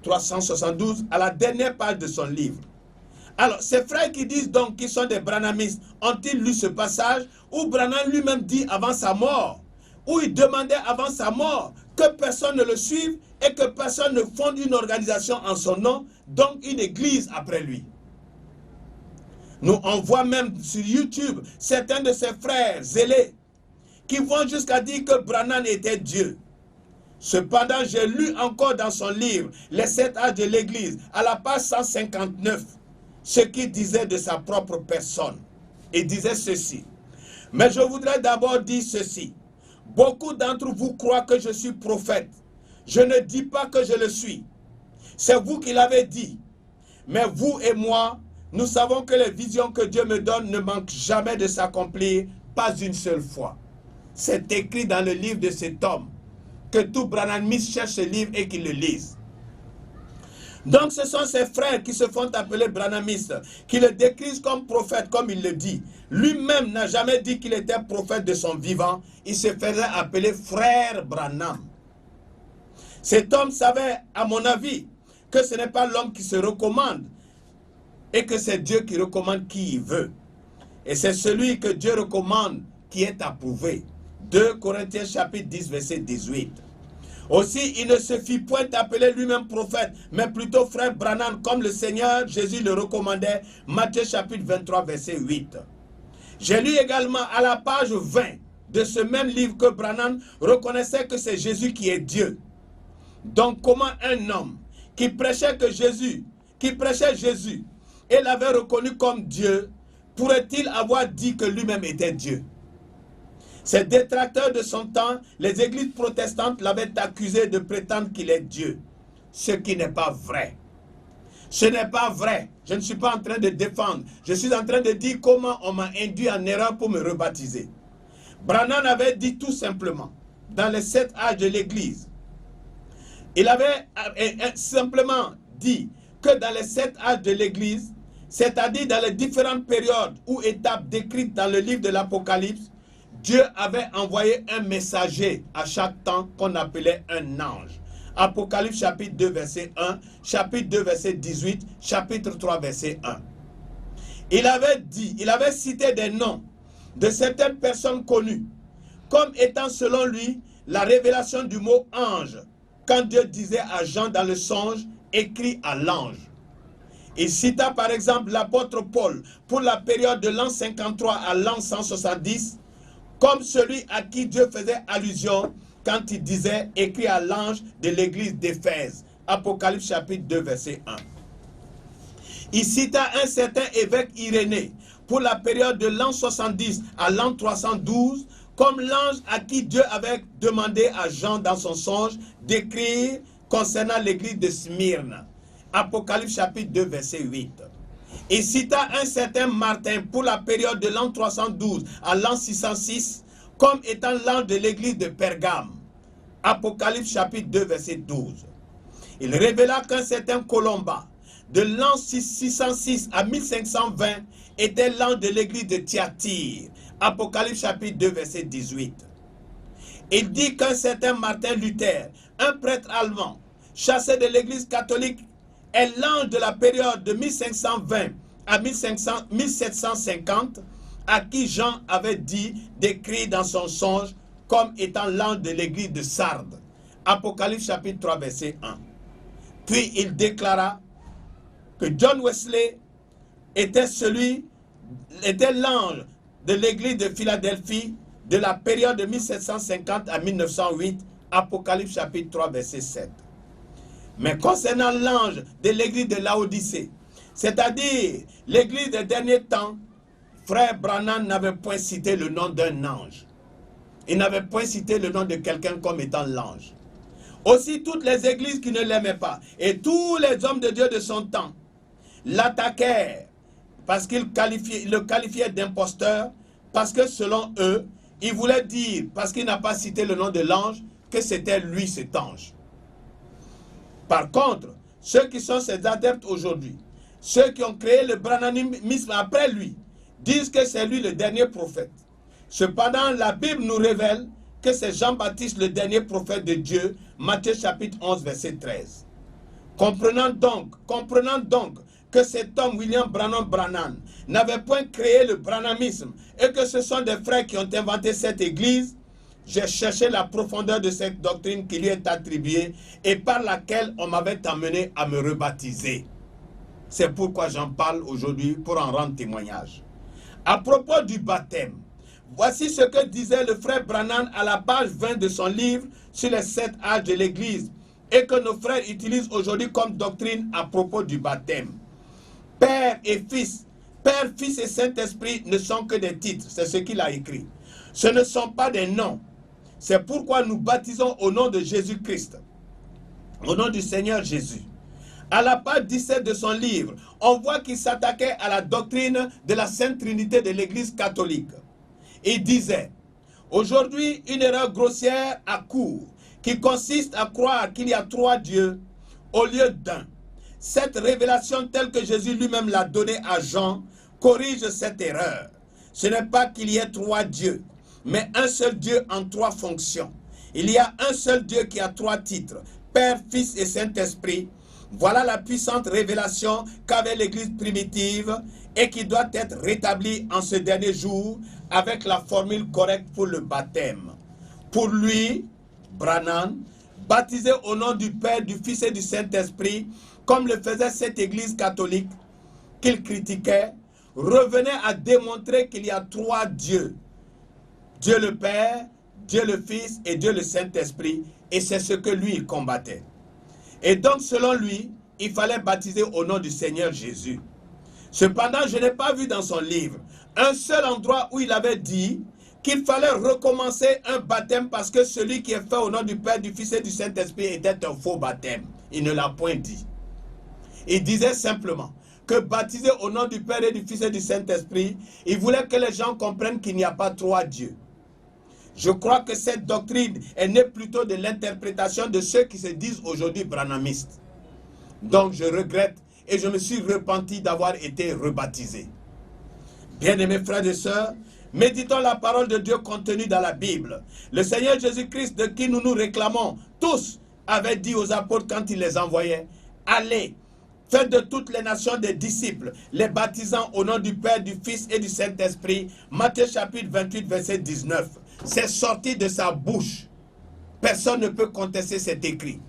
372, à la dernière page de son livre. Alors, ces frères qui disent donc qu'ils sont des branhamistes, ont-ils lu ce passage où Branham lui-même dit avant sa mort, où il demandait avant sa mort que personne ne le suive et que personne ne fonde une organisation en son nom, donc une église après lui. Nous, on voit même sur YouTube certains de ses frères zélés qui vont jusqu'à dire que Branham était Dieu. Cependant, j'ai lu encore dans son livre, Les 7 âges de l'Église, à la page 159, ce qu'il disait de sa propre personne. Il disait ceci. Mais je voudrais d'abord dire ceci. Beaucoup d'entre vous croient que je suis prophète. Je ne dis pas que je le suis. C'est vous qui l'avez dit. Mais vous et moi, nous savons que les visions que Dieu me donne ne manquent jamais de s'accomplir, pas une seule fois. C'est écrit dans le livre de cet homme. Que tout branhamiste cherche ce livre et qu'il le lise. Donc ce sont ces frères qui se font appeler branhamistes, qui le décrivent comme prophète, comme il le dit. Lui-même n'a jamais dit qu'il était prophète de son vivant. Il se faisait appeler frère Branham. Cet homme savait, à mon avis, que ce n'est pas l'homme qui se recommande et que c'est Dieu qui recommande qui il veut. Et c'est celui que Dieu recommande qui est approuvé. 2 Corinthiens chapitre 10 verset 18. Aussi, il ne se fit point appeler lui-même prophète, mais plutôt frère Branham, comme le Seigneur Jésus le recommandait. Matthieu chapitre 23 verset 8. J'ai lu également à la page 20 de ce même livre que Branham reconnaissait que c'est Jésus qui est Dieu. Donc comment un homme qui prêchait Jésus et l'avait reconnu comme Dieu, pourrait-il avoir dit que lui-même était Dieu? Ces détracteurs de son temps, les églises protestantes l'avaient accusé de prétendre qu'il est Dieu, ce qui n'est pas vrai. Ce n'est pas vrai. Je ne suis pas en train de défendre. Je suis en train de dire comment on m'a induit en erreur pour me rebaptiser. Branham avait dit tout simplement, dans les 7 âges de l'Église, il avait simplement dit que dans les 7 âges de l'Église, c'est-à-dire dans les différentes périodes ou étapes décrites dans le livre de l'Apocalypse, Dieu avait envoyé un messager à chaque temps qu'on appelait un ange. Apocalypse chapitre 2 verset 1, chapitre 2 verset 18, chapitre 3 verset 1. Il avait cité des noms de certaines personnes connues comme étant selon lui la révélation du mot ange, quand Dieu disait à Jean dans le songe, écrit à l'ange. Il cita par exemple l'apôtre Paul pour la période de l'an 53 à l'an 170, comme celui à qui Dieu faisait allusion quand il disait écrit à l'ange de l'église d'Éphèse. Apocalypse chapitre 2 verset 1. Il cita un certain évêque Irénée pour la période de l'an 70 à l'an 312, comme l'ange à qui Dieu avait demandé à Jean dans son songe d'écrire concernant l'église de Smyrne. Apocalypse chapitre 2 verset 8. Il cita un certain Martin pour la période de l'an 312 à l'an 606 comme étant l'ange de l'église de Pergame. Apocalypse chapitre 2 verset 12. Il révéla qu'un certain Colomba de l'an 606 à 1520 était l'ange de l'église de Thyatire. Apocalypse chapitre 2 verset 18. Il dit qu'un certain Martin Luther, un prêtre allemand, chassé de l'église catholique, est l'ange de la période de 1520 à 1750, à qui Jean avait dit d'écrire dans son songe comme étant l'ange de l'église de Sardes. Apocalypse chapitre 3 verset 1. Puis il déclara que John Wesley était l'ange de l'église de Philadelphie de la période de 1750 à 1908, Apocalypse chapitre 3 verset 7. Mais concernant l'ange de l'église de Laodicée, c'est-à-dire l'église des derniers temps, frère Branham n'avait point cité le nom d'un ange. Il n'avait point cité le nom de quelqu'un comme étant l'ange. Aussi toutes les églises qui ne l'aimaient pas et tous les hommes de Dieu de son temps l'attaquèrent parce qu'ils le qualifiaient d'imposteur, parce que selon eux, il voulait dire, parce qu'il n'a pas cité le nom de l'ange, que c'était lui cet ange. Par contre, ceux qui sont ses adeptes aujourd'hui, ceux qui ont créé le branhamisme après lui, disent que c'est lui le dernier prophète. Cependant, la Bible nous révèle que c'est Jean-Baptiste le dernier prophète de Dieu, Matthieu chapitre 11 verset 13. Comprenant donc que cet homme William Branham n'avait point créé le branhamisme et que ce sont des frères qui ont inventé cette église, j'ai cherché la profondeur de cette doctrine qui lui est attribuée et par laquelle on m'avait amené à me rebaptiser. C'est pourquoi j'en parle aujourd'hui pour en rendre témoignage. À propos du baptême, voici ce que disait le frère Branham à la page 20 de son livre sur les 7 âges de l'Église et que nos frères utilisent aujourd'hui comme doctrine à propos du baptême. Père et Fils et Saint-Esprit ne sont que des titres, c'est ce qu'il a écrit. Ce ne sont pas des noms. C'est pourquoi nous baptisons au nom de Jésus-Christ, au nom du Seigneur Jésus. À la page 17 de son livre, on voit qu'il s'attaquait à la doctrine de la Sainte Trinité de l'Église catholique. Il disait, aujourd'hui, une erreur grossière a cours, qui consiste à croire qu'il y a 3 dieux au lieu d'un. Cette révélation telle que Jésus lui-même l'a donnée à Jean corrige cette erreur. Ce n'est pas qu'il y ait 3 dieux, mais un seul Dieu en 3 fonctions. Il y a un seul Dieu qui a 3 titres, Père, Fils et Saint-Esprit, Voilà la puissante révélation qu'avait l'Église primitive et qui doit être rétablie en ce dernier jour avec la formule correcte pour le baptême. Pour lui, Branham, baptisé au nom du Père, du Fils et du Saint-Esprit, comme le faisait cette Église catholique qu'il critiquait, revenait à démontrer qu'il y a trois dieux. Dieu le Père, Dieu le Fils et Dieu le Saint-Esprit. Et c'est ce que lui, il combattait. Et donc, selon lui, il fallait baptiser au nom du Seigneur Jésus. Cependant, je n'ai pas vu dans son livre un seul endroit où il avait dit qu'il fallait recommencer un baptême parce que celui qui est fait au nom du Père, du Fils et du Saint-Esprit était un faux baptême. Il ne l'a point dit. Il disait simplement que baptiser au nom du Père et du Fils et du Saint-Esprit, il voulait que les gens comprennent qu'il n'y a pas trois dieux. Je crois que cette doctrine est née plutôt de l'interprétation de ceux qui se disent aujourd'hui branhamistes. Donc je regrette et je me suis repenti d'avoir été rebaptisé. Bien-aimés frères et sœurs, méditons la parole de Dieu contenue dans la Bible. Le Seigneur Jésus-Christ, de qui nous nous réclamons tous, avait dit aux apôtres quand il les envoyait, « Allez, faites de toutes les nations des disciples, les baptisant au nom du Père, du Fils et du Saint-Esprit. » Matthieu chapitre 28, verset 19. C'est sorti de sa bouche. Personne ne peut contester cet écrit.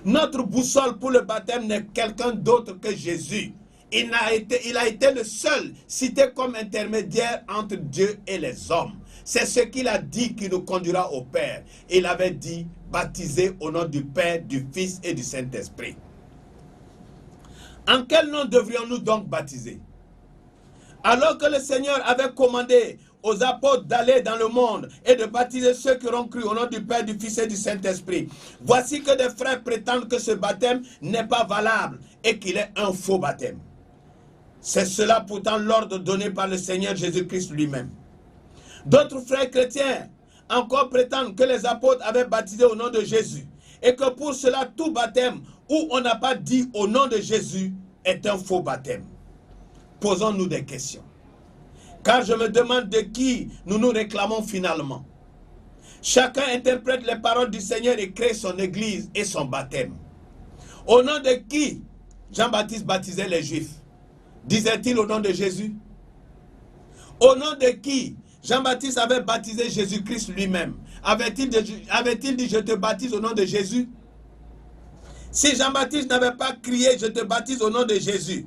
Notre boussole pour le baptême n'est quelqu'un d'autre que Jésus. Il a été le seul cité comme intermédiaire entre Dieu et les hommes. C'est ce qu'il a dit qui nous conduira au Père. Il avait dit, baptisé au nom du Père, du Fils et du Saint-Esprit. En quel nom devrions-nous donc baptiser? Alors que le Seigneur avait commandé aux apôtres d'aller dans le monde et de baptiser ceux qui auront cru au nom du Père, du Fils et du Saint-Esprit. Voici que des frères prétendent que ce baptême n'est pas valable et qu'il est un faux baptême. C'est cela pourtant l'ordre donné par le Seigneur Jésus-Christ lui-même. D'autres frères chrétiens encore prétendent que les apôtres avaient baptisé au nom de Jésus et que pour cela tout baptême où on n'a pas dit au nom de Jésus est un faux baptême. Posons-nous des questions. Car je me demande de qui nous nous réclamons finalement. Chacun interprète les paroles du Seigneur et crée son église et son baptême. Au nom de qui Jean-Baptiste baptisait les Juifs? Disait-il au nom de Jésus? Au nom de qui Jean-Baptiste avait baptisé Jésus-Christ lui-même? Avait-il dit, je te baptise au nom de Jésus? Si Jean-Baptiste n'avait pas crié, je te baptise au nom de Jésus,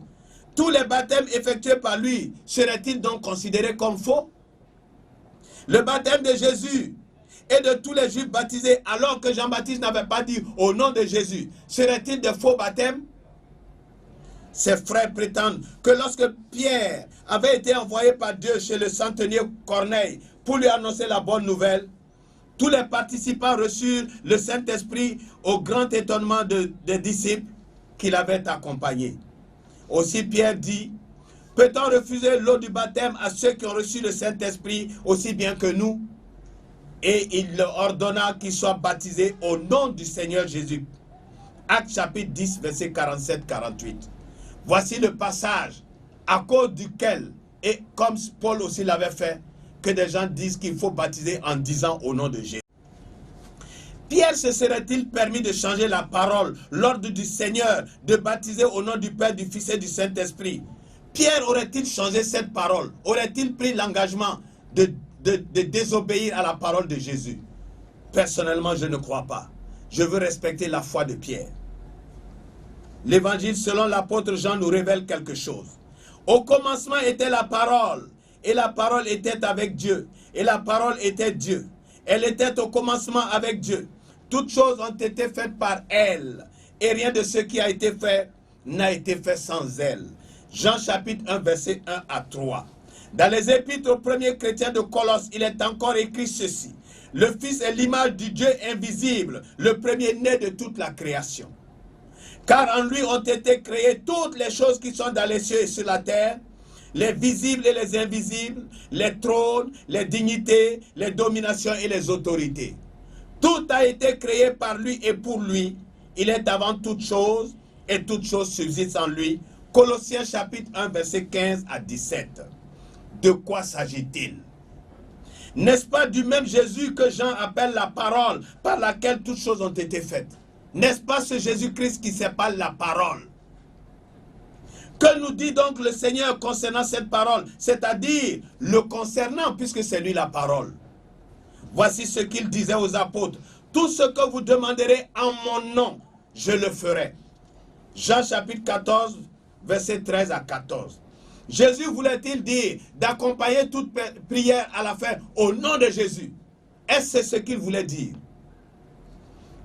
tous les baptêmes effectués par lui seraient-ils donc considérés comme faux? Le baptême de Jésus et de tous les Juifs baptisés alors que Jean-Baptiste n'avait pas dit au nom de Jésus, seraient-ils des faux baptêmes? Ses frères prétendent que lorsque Pierre avait été envoyé par Dieu chez le centenier Corneille pour lui annoncer la bonne nouvelle, tous les participants reçurent le Saint-Esprit au grand étonnement des disciples qui l'avaient accompagné. Aussi Pierre dit, peut-on refuser l'eau du baptême à ceux qui ont reçu le Saint-Esprit aussi bien que nous? Et il leur ordonna qu'ils soient baptisés au nom du Seigneur Jésus. Actes chapitre 10, verset 47-48. Voici le passage à cause duquel, et comme Paul aussi l'avait fait, que des gens disent qu'il faut baptiser en disant au nom de Jésus. Pierre se serait-il permis de changer la parole, l'ordre du Seigneur, de baptiser au nom du Père, du Fils et du Saint-Esprit? Pierre aurait-il changé cette parole? Aurait-il pris l'engagement de désobéir à la parole de Jésus? Personnellement, je ne crois pas. Je veux respecter la foi de Pierre. L'évangile selon l'apôtre Jean nous révèle quelque chose. Au commencement était la parole, et la parole était avec Dieu, et la parole était Dieu. Elle était au commencement avec Dieu. Toutes choses ont été faites par elle, et rien de ce qui a été fait n'a été fait sans elle. Jean chapitre 1, verset 1 à 3. Dans les épîtres aux premiers chrétiens de Colosse, il est encore écrit ceci. Le Fils est l'image du Dieu invisible, le premier-né de toute la création. Car en lui ont été créées toutes les choses qui sont dans les cieux et sur la terre, les visibles et les invisibles, les trônes, les dignités, les dominations et les autorités. Tout a été créé par lui et pour lui. Il est avant toutes choses et toutes choses subsistent en lui. Colossiens chapitre 1, verset 15 à 17. De quoi s'agit-il? N'est-ce pas du même Jésus que Jean appelle la parole par laquelle toutes choses ont été faites? N'est-ce pas ce Jésus-Christ qui sépare la parole? Que nous dit donc le Seigneur concernant cette parole? C'est-à-dire le concernant, puisque c'est lui la parole. Voici ce qu'il disait aux apôtres. Tout ce que vous demanderez en mon nom, je le ferai. Jean chapitre 14, versets 13 à 14. Jésus voulait-il dire d'accompagner toute prière à la fin au nom de Jésus? Est-ce ce qu'il voulait dire?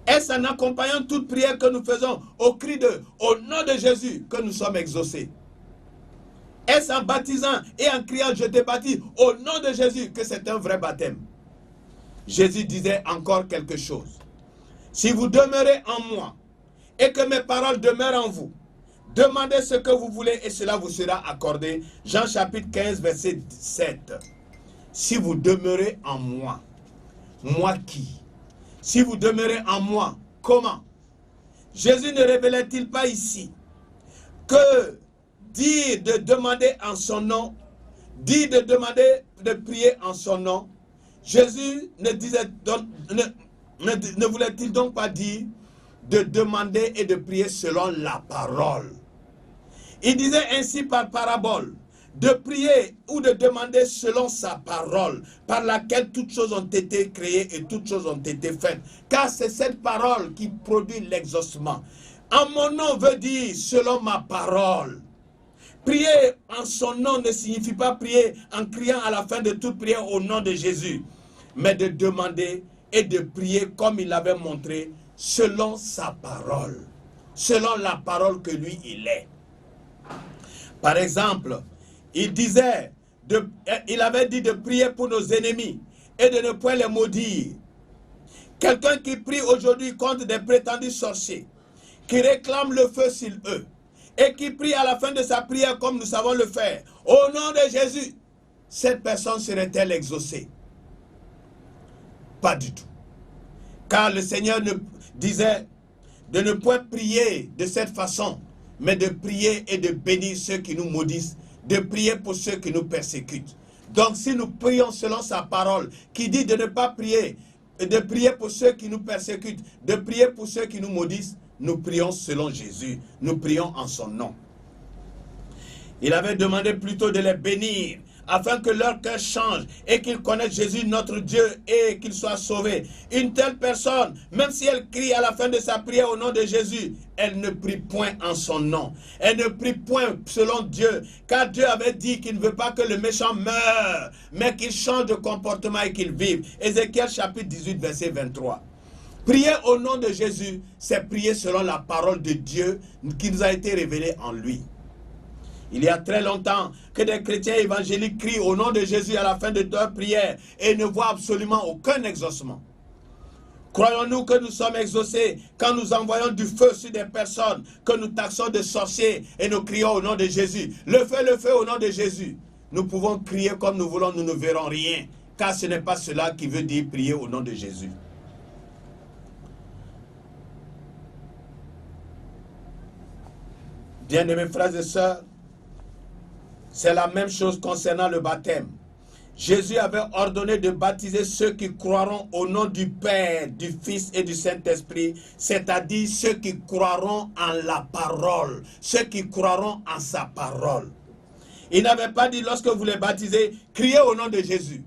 Est-ce en accompagnant toute prière que nous faisons au cri de « Au nom de Jésus » que nous sommes exaucés? Est-ce en baptisant et en criant « Je te baptise au nom de Jésus » que c'est un vrai baptême? Jésus disait encore quelque chose. Si vous demeurez en moi et que mes paroles demeurent en vous, demandez ce que vous voulez et cela vous sera accordé. Jean chapitre 15, verset 7. Si vous demeurez en moi, moi qui? Si vous demeurez en moi, comment? Jésus ne révélait-il pas ici que dire de demander en son nom, dire de demander de prier en son nom, Jésus ne voulait-il donc pas dire de demander et de prier selon la parole? Il disait ainsi par parabole, de prier ou de demander selon sa parole, par laquelle toutes choses ont été créées et toutes choses ont été faites. Car c'est cette parole qui produit l'exaucement. En mon nom veut dire selon ma parole. Prier en son nom ne signifie pas prier en criant à la fin de toute prière au nom de Jésus, mais de demander et de prier comme il l'avait montré, selon sa parole, selon la parole que lui il est. Par exemple, il avait dit de prier pour nos ennemis et de ne point les maudire. Quelqu'un qui prie aujourd'hui contre des prétendus sorciers, qui réclame le feu sur eux, et qui prie à la fin de sa prière comme nous savons le faire, au nom de Jésus, cette personne serait-elle exaucée? Pas du tout. Car le Seigneur disait de ne point prier de cette façon, mais de prier et de bénir ceux qui nous maudissent, de prier pour ceux qui nous persécutent. Donc si nous prions selon sa parole, qui dit de ne pas prier, de prier pour ceux qui nous persécutent, de prier pour ceux qui nous maudissent, nous prions selon Jésus, nous prions en son nom. Il avait demandé plutôt de les bénir, afin que leur cœur change et qu'ils connaissent Jésus notre Dieu et qu'ils soient sauvés. Une telle personne, même si elle crie à la fin de sa prière au nom de Jésus, elle ne prie point en son nom. Elle ne prie point selon Dieu, car Dieu avait dit qu'il ne veut pas que le méchant meure, mais qu'il change de comportement et qu'il vive. Ézéchiel chapitre 18, verset 23. Prier au nom de Jésus, c'est prier selon la parole de Dieu qui nous a été révélée en lui. Il y a très longtemps que des chrétiens évangéliques crient au nom de Jésus à la fin de leur prière et ne voient absolument aucun exaucement. Croyons-nous que nous sommes exaucés quand nous envoyons du feu sur des personnes que nous taxons de sorciers et nous crions au nom de Jésus? Le feu au nom de Jésus. Nous pouvons crier comme nous voulons, nous ne verrons rien, car ce n'est pas cela qui veut dire prier au nom de Jésus. Bien-aimés frères et sœurs, c'est la même chose concernant le baptême. Jésus avait ordonné de baptiser ceux qui croiront au nom du Père, du Fils et du Saint-Esprit, c'est-à-dire ceux qui croiront en la parole, ceux qui croiront en sa parole. Il n'avait pas dit lorsque vous les baptisez, criez au nom de Jésus.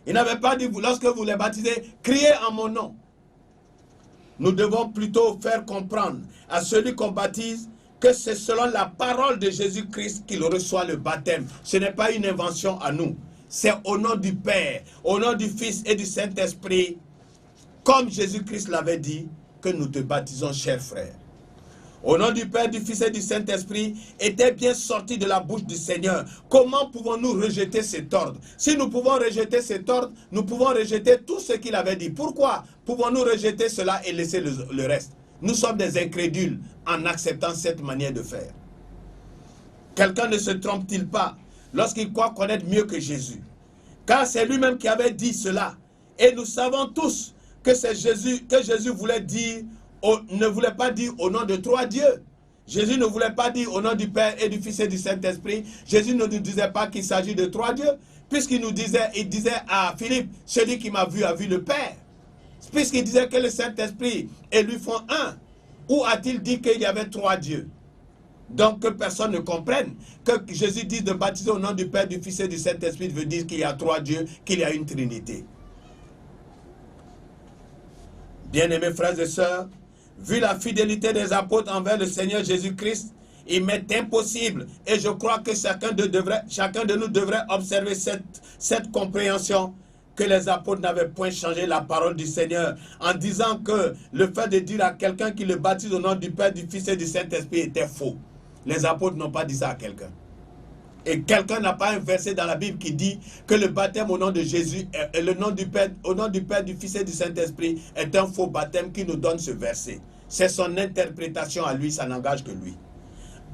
Il n'avait pas dit lorsque vous les baptisez, criez en mon nom. Nous devons plutôt faire comprendre à celui qu'on baptise que c'est selon la parole de Jésus-Christ qu'il reçoit le baptême. Ce n'est pas une invention à nous. C'est au nom du Père, au nom du Fils et du Saint-Esprit, comme Jésus-Christ l'avait dit, que nous te baptisons, chers frères. Au nom du Père, du Fils et du Saint-Esprit, était bien sorti de la bouche du Seigneur. Comment pouvons-nous rejeter cet ordre? Si nous pouvons rejeter cet ordre, nous pouvons rejeter tout ce qu'il avait dit. Pourquoi pouvons-nous rejeter cela et laisser le reste? Nous sommes des incrédules en acceptant cette manière de faire. Quelqu'un ne se trompe-t-il pas lorsqu'il croit connaître mieux que Jésus? Car c'est lui-même qui avait dit cela. Et nous savons tous que c'est Jésus, que Jésus voulait dire, ne voulait pas dire au nom de trois dieux. Jésus ne voulait pas dire au nom du Père et du Fils et du Saint-Esprit. Jésus ne nous disait pas qu'il s'agit de trois dieux, puisqu'il nous disait, il disait à Philippe, celui qui m'a vu a vu le Père. Puisqu'il disait que le Saint-Esprit et lui font un, où a-t-il dit qu'il y avait 3 dieux? Donc que personne ne comprenne. Que Jésus dise de baptiser au nom du Père, du Fils et du Saint-Esprit veut dire qu'il y a 3 dieux, qu'il y a une Trinité. Bien-aimés frères et sœurs, vu la fidélité des apôtres envers le Seigneur Jésus-Christ, il m'est impossible, et je crois que chacun de nous devrait observer cette compréhension, que les apôtres n'avaient point changé la parole du Seigneur en disant que le fait de dire à quelqu'un qui le baptise au nom du Père, du Fils et du Saint-Esprit était faux. Les apôtres n'ont pas dit ça à quelqu'un. Et quelqu'un n'a pas un verset dans la Bible qui dit que le baptême au nom de Jésus, et le nom du Père, au nom du Père, du Fils et du Saint-Esprit est un faux baptême qui nous donne ce verset. C'est son interprétation à lui, ça n'engage que lui.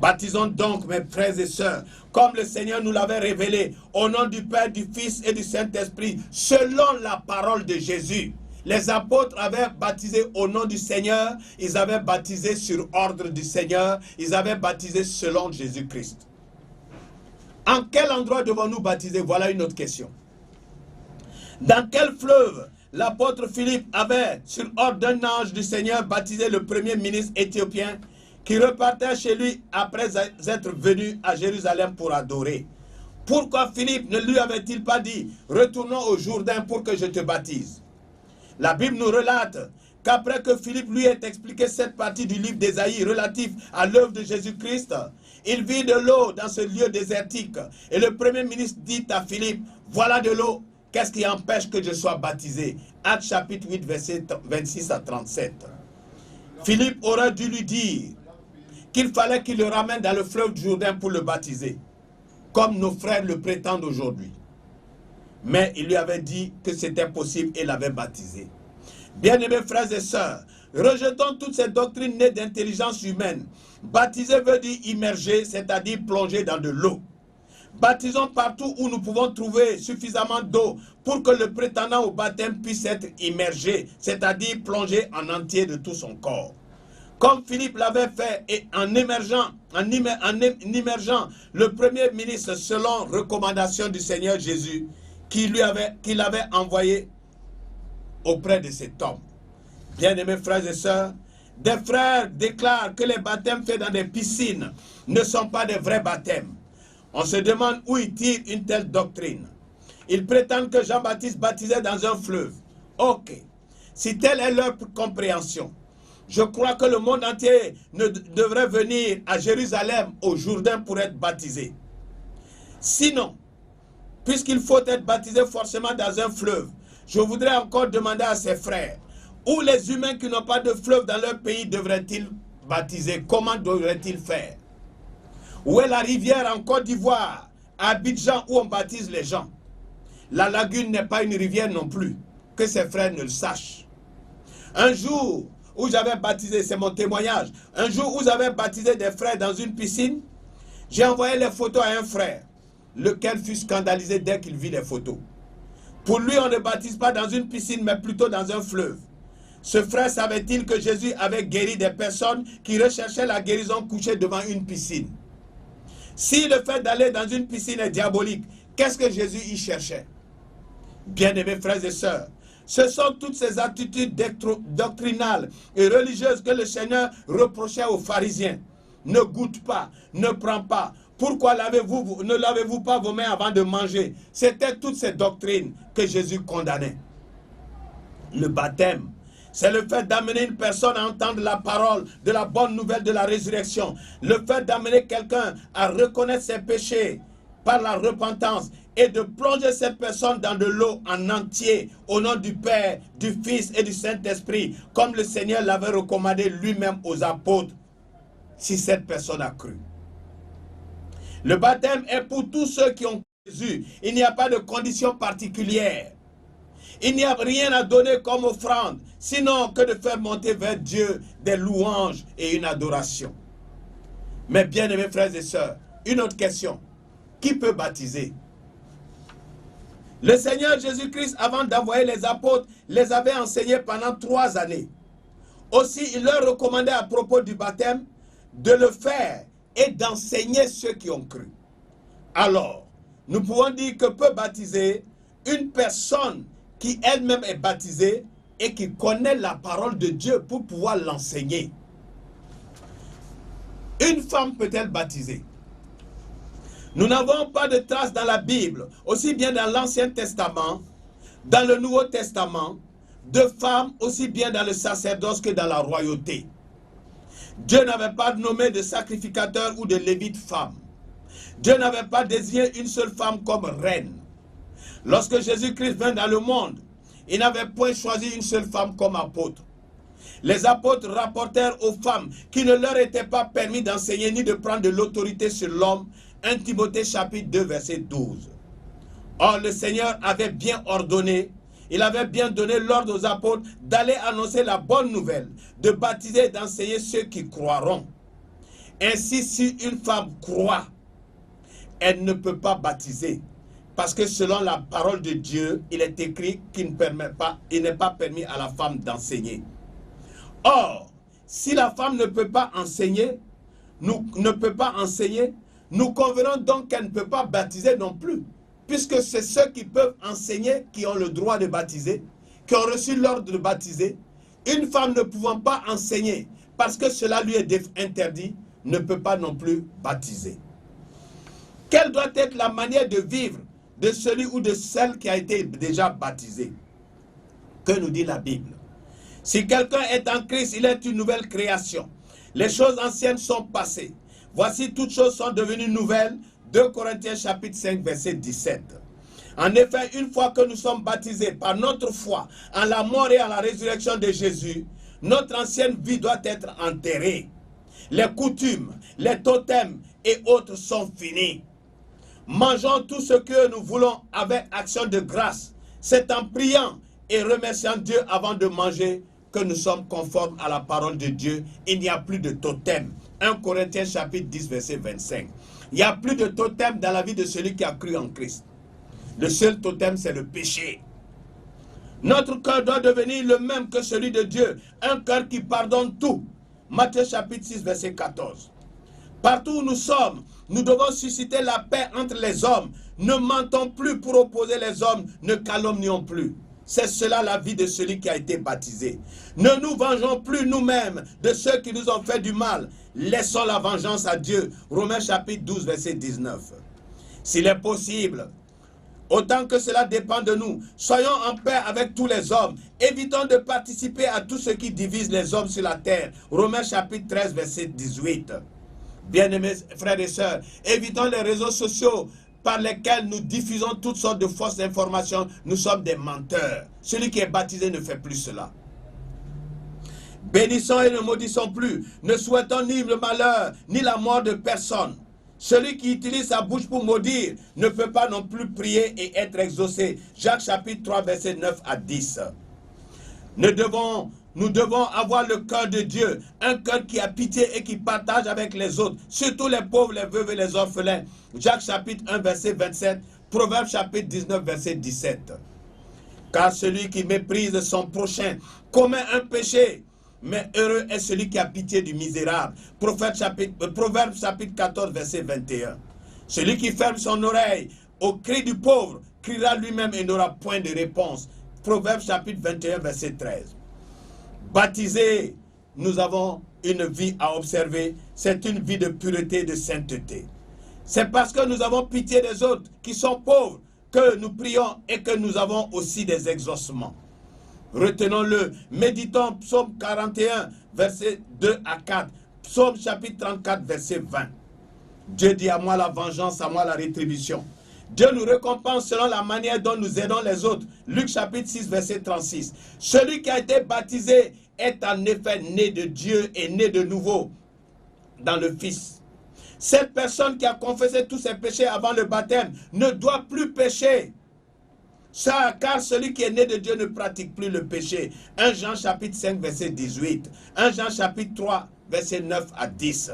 Baptisons donc, mes frères et sœurs, comme le Seigneur nous l'avait révélé, au nom du Père, du Fils et du Saint-Esprit, selon la parole de Jésus. Les apôtres avaient baptisé au nom du Seigneur, ils avaient baptisé sur ordre du Seigneur, ils avaient baptisé selon Jésus-Christ. En quel endroit devons-nous baptiser? Voilà une autre question. Dans quel fleuve l'apôtre Philippe avait, sur ordre d'un ange du Seigneur, baptisé le premier ministre éthiopien qui repartait chez lui après être venu à Jérusalem pour adorer? Pourquoi Philippe ne lui avait-il pas dit « Retournons au Jourdain pour que je te baptise » La Bible nous relate qu'après que Philippe lui ait expliqué cette partie du livre d'Ésaïe relatif à l'œuvre de Jésus-Christ, il vit de l'eau dans ce lieu désertique. Et le premier ministre dit à Philippe, voilà de l'eau, qu'est-ce qui empêche que je sois baptisé? Actes chapitre 8, versets 26 à 37. Philippe aurait dû lui dire qu'il fallait qu'il le ramène dans le fleuve Jourdain pour le baptiser, comme nos frères le prétendent aujourd'hui. Mais il lui avait dit que c'était possible et l'avait baptisé. Bien-aimés frères et sœurs, rejetons toutes ces doctrines nées d'intelligence humaine. Baptiser veut dire immerger, c'est-à-dire plonger dans de l'eau. Baptisons partout où nous pouvons trouver suffisamment d'eau pour que le prétendant au baptême puisse être immergé, c'est-à-dire plongé en entier de tout son corps. Comme Philippe l'avait fait et en immergeant le premier ministre selon recommandation du Seigneur Jésus, qu'il avait envoyé auprès de cet homme. Bien-aimés frères et sœurs, des frères déclarent que les baptêmes faits dans des piscines ne sont pas des vrais baptêmes. On se demande où ils tirent une telle doctrine. Ils prétendent que Jean-Baptiste baptisait dans un fleuve. Ok, si telle est leur compréhension, je crois que le monde entier devrait venir à Jérusalem, au Jourdain, pour être baptisé. Sinon, puisqu'il faut être baptisé forcément dans un fleuve, je voudrais encore demander à ces frères, où les humains qui n'ont pas de fleuve dans leur pays devraient-ils baptiser? Comment devraient-ils faire? Où est la rivière en Côte d'Ivoire, à Abidjan, où on baptise les gens? La lagune n'est pas une rivière non plus, que ces frères ne le sachent. Un jour où j'avais baptisé, c'est mon témoignage, un jour où j'avais baptisé des frères dans une piscine, j'ai envoyé les photos à un frère, lequel fut scandalisé dès qu'il vit les photos. Pour lui, on ne baptise pas dans une piscine, mais plutôt dans un fleuve. Ce frère savait-il que Jésus avait guéri des personnes qui recherchaient la guérison couchées devant une piscine? Si le fait d'aller dans une piscine est diabolique, qu'est-ce que Jésus y cherchait? Bien-aimés frères et sœurs, ce sont toutes ces attitudes doctrinales et religieuses que le Seigneur reprochait aux pharisiens. Ne goûte pas, ne prends pas. Pourquoi ne lavez-vous pas vos mains avant de manger? C'était toutes ces doctrines que Jésus condamnait. Le baptême, c'est le fait d'amener une personne à entendre la parole de la bonne nouvelle de la résurrection. Le fait d'amener quelqu'un à reconnaître ses péchés par la repentance et de plonger cette personne dans de l'eau en entier au nom du Père, du Fils et du Saint-Esprit, comme le Seigneur l'avait recommandé lui-même aux apôtres, si cette personne a cru. Le baptême est pour tous ceux qui ont Jésus. Il n'y a pas de condition particulière. Il n'y a rien à donner comme offrande, sinon que de faire monter vers Dieu des louanges et une adoration. Mais bien aimés frères et sœurs, une autre question. Qui peut baptiser? Le Seigneur Jésus-Christ, avant d'envoyer les apôtres, les avait enseignés pendant 3 années. Aussi, il leur recommandait à propos du baptême de le faire et d'enseigner ceux qui ont cru. Alors, nous pouvons dire que peut baptiser une personne qui elle-même est baptisée et qui connaît la parole de Dieu pour pouvoir l'enseigner. Une femme peut-elle baptiser? Nous n'avons pas de traces dans la Bible, aussi bien dans l'Ancien Testament, dans le Nouveau Testament, de femmes aussi bien dans le sacerdoce que dans la royauté. Dieu n'avait pas nommé de sacrificateur ou de lévite femme. Dieu n'avait pas désigné une seule femme comme reine. Lorsque Jésus-Christ vint dans le monde, il n'avait point choisi une seule femme comme apôtre. Les apôtres rapportèrent aux femmes qu'il ne leur était pas permis d'enseigner ni de prendre de l'autorité sur l'homme. 1 Timothée chapitre 2 verset 12. Or le Seigneur avait bien ordonné, il avait bien donné l'ordre aux apôtres d'aller annoncer la bonne nouvelle, de baptiser et d'enseigner ceux qui croiront. Ainsi, si une femme croit, elle ne peut pas baptiser. Parce que selon la parole de Dieu, il est écrit qu'il n'est pas permis à la femme d'enseigner. Or, si la femme ne peut pas enseigner, nous convenons donc qu'elle ne peut pas baptiser non plus. Puisque c'est ceux qui peuvent enseigner qui ont le droit de baptiser, qui ont reçu l'ordre de baptiser. Une femme ne pouvant pas enseigner, parce que cela lui est interdit, ne peut pas non plus baptiser. Quelle doit être la manière de vivre de celui ou de celle qui a été déjà baptisé? Que nous dit la Bible? Si quelqu'un est en Christ, il est une nouvelle création. Les choses anciennes sont passées. Voici, toutes choses sont devenues nouvelles. 2 Corinthiens chapitre 5 verset 17. En effet, une fois que nous sommes baptisés par notre foi en la mort et en la résurrection de Jésus, notre ancienne vie doit être enterrée. Les coutumes, les totems et autres sont finis. Mangeons tout ce que nous voulons avec action de grâce. C'est en priant et remerciant Dieu avant de manger que nous sommes conformes à la parole de Dieu. Il n'y a plus de totem. 1 Corinthiens chapitre 10 verset 25. Il n'y a plus de totem dans la vie de celui qui a cru en Christ. Le seul totem, c'est le péché. Notre cœur doit devenir le même que celui de Dieu. Un cœur qui pardonne tout. Matthieu chapitre 6 verset 14. Partout où nous sommes, nous devons susciter la paix entre les hommes. Ne mentons plus pour opposer les hommes, ne calomnions plus. C'est cela la vie de celui qui a été baptisé. Ne nous vengeons plus nous-mêmes de ceux qui nous ont fait du mal. Laissons la vengeance à Dieu. Romains chapitre 12 verset 19. S'il est possible, autant que cela dépend de nous, soyons en paix avec tous les hommes. Évitons de participer à tout ce qui divise les hommes sur la terre. Romains chapitre 13 verset 18. Bien-aimés frères et sœurs, évitons les réseaux sociaux par lesquels nous diffusons toutes sortes de fausses informations. Nous sommes des menteurs. Celui qui est baptisé ne fait plus cela. Bénissons et ne maudissons plus. Ne souhaitons ni le malheur, ni la mort de personne. Celui qui utilise sa bouche pour maudire ne peut pas non plus prier et être exaucé. Jacques chapitre 3 verset 9 à 10. Nous devons avoir le cœur de Dieu, un cœur qui a pitié et qui partage avec les autres, surtout les pauvres, les veuves et les orphelins. Jacques chapitre 1 verset 27, Proverbes chapitre 19 verset 17. Car celui qui méprise son prochain commet un péché, mais heureux est celui qui a pitié du misérable. Proverbes chapitre 14 verset 21. Celui qui ferme son oreille au cri du pauvre criera lui-même et n'aura point de réponse. Proverbes chapitre 21 verset 13. Baptisés, nous avons une vie à observer. C'est une vie de pureté et de sainteté. C'est parce que nous avons pitié des autres qui sont pauvres que nous prions et que nous avons aussi des exaucements. Retenons-le. Méditons Psaume 41, versets 2 à 4. Psaume chapitre 34, verset 20. Dieu dit: à moi la vengeance, à moi la rétribution. Dieu nous récompense selon la manière dont nous aidons les autres. Luc chapitre 6, verset 36. Celui qui a été baptisé est en effet né de Dieu et né de nouveau dans le Fils. Cette personne qui a confessé tous ses péchés avant le baptême ne doit plus pécher. Ça, car celui qui est né de Dieu ne pratique plus le péché. 1 Jean chapitre 5, verset 18. 1 Jean chapitre 3, verset 9 à 10.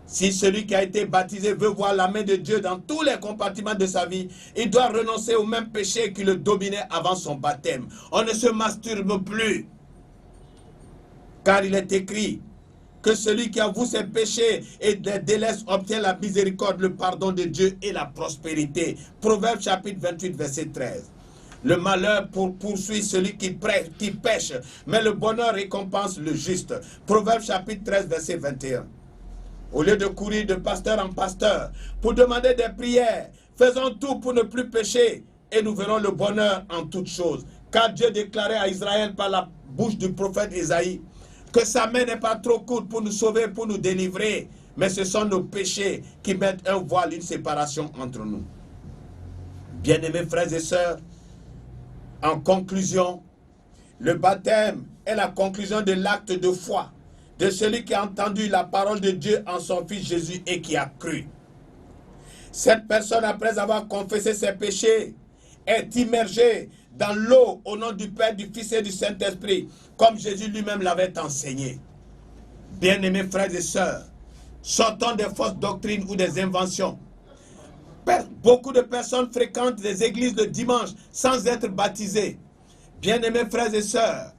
Si celui qui a été baptisé veut voir la main de Dieu dans tous les compartiments de sa vie, il doit renoncer au même péché qui le dominait avant son baptême. On ne se masturbe plus. Car il est écrit que celui qui avoue ses péchés et les délaisse obtient la miséricorde, le pardon de Dieu et la prospérité. Proverbes chapitre 28, verset 13. Le malheur poursuit celui qui pêche, mais le bonheur récompense le juste. Proverbe chapitre 13, verset 21. Au lieu de courir de pasteur en pasteur pour demander des prières, faisons tout pour ne plus pécher et nous verrons le bonheur en toutes choses. Car Dieu déclarait à Israël par la bouche du prophète Isaïe que sa main n'est pas trop courte pour nous sauver, pour nous délivrer, mais ce sont nos péchés qui mettent un voile, une séparation entre nous. Bien-aimés frères et sœurs, en conclusion, le baptême est la conclusion de l'acte de foi de celui qui a entendu la parole de Dieu en son Fils Jésus et qui a cru. Cette personne, après avoir confessé ses péchés, est immergée dans l'eau au nom du Père, du Fils et du Saint-Esprit, comme Jésus lui-même l'avait enseigné. Bien-aimés frères et sœurs, sortons des fausses doctrines ou des inventions. Beaucoup de personnes fréquentent les églises le dimanche sans être baptisées. Bien-aimés frères et sœurs,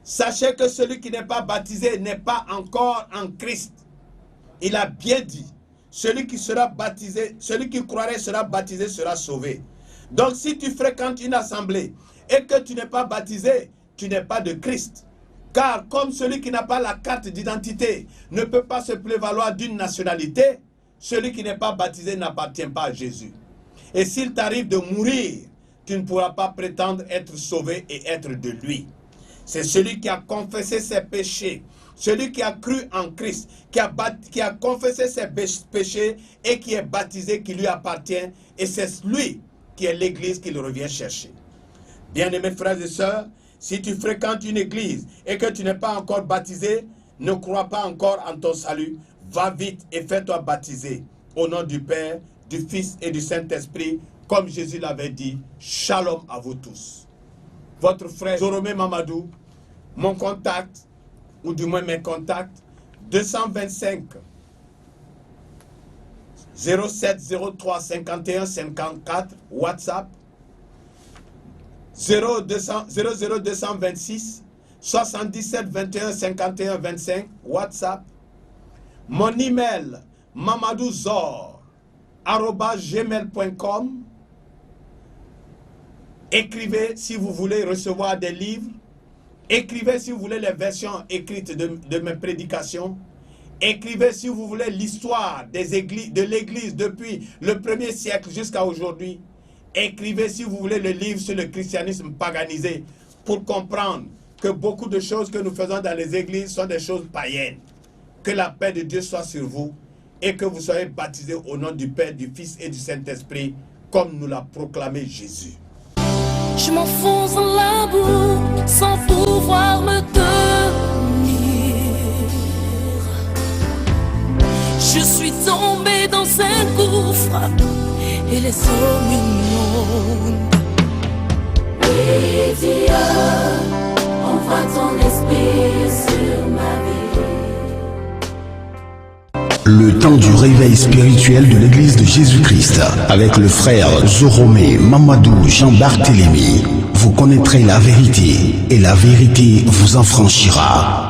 sachez que celui qui n'est pas baptisé n'est pas encore en Christ. Il a bien dit, celui qui sera baptisé, celui qui croirait sera baptisé, sera sauvé. Donc si tu fréquentes une assemblée et que tu n'es pas baptisé, tu n'es pas de Christ. Car comme celui qui n'a pas la carte d'identité ne peut pas se prévaloir d'une nationalité, celui qui n'est pas baptisé n'appartient pas à Jésus. Et s'il t'arrive de mourir, tu ne pourras pas prétendre être sauvé et être de lui. C'est celui qui a confessé ses péchés, celui qui a cru en Christ, qui a confessé ses péchés et qui est baptisé, qui lui appartient. Et c'est lui qui est l'église qu'il revient chercher. Bien-aimés frères et sœurs, si tu fréquentes une église et que tu n'es pas encore baptisé, ne crois pas encore en ton salut. Va vite et fais-toi baptiser au nom du Père, du Fils et du Saint-Esprit, comme Jésus l'avait dit. Shalom à vous tous. Votre frère Zoromé Mamadou, mon contact, ou du moins mes contacts, 225 07 03 51 54, WhatsApp, 00226 77 21 51 25, WhatsApp. Mon email, mamadouzor@gmail.com. Écrivez si vous voulez recevoir des livres. Écrivez si vous voulez les versions écrites de mes prédications. Écrivez si vous voulez l'histoire de l'Église depuis le 1er siècle jusqu'à aujourd'hui. Écrivez si vous voulez le livre sur le christianisme paganisé pour comprendre que beaucoup de choses que nous faisons dans les églises sont des choses païennes. Que la paix de Dieu soit sur vous et que vous soyez baptisés au nom du Père, du Fils et du Saint-Esprit comme nous l'a proclamé Jésus. Je m'enfonce dans la boue sans pouvoir me tenir. Je suis tombé dans un gouffre et les eaux m'inondent. Oui, Dieu, envoie ton esprit sur ma vie. Le temps du réveil spirituel de l'église de Jésus-Christ avec le frère Zoromé Mamadou Jean-Barthélemy. Vous connaîtrez la vérité et la vérité vous en franchira.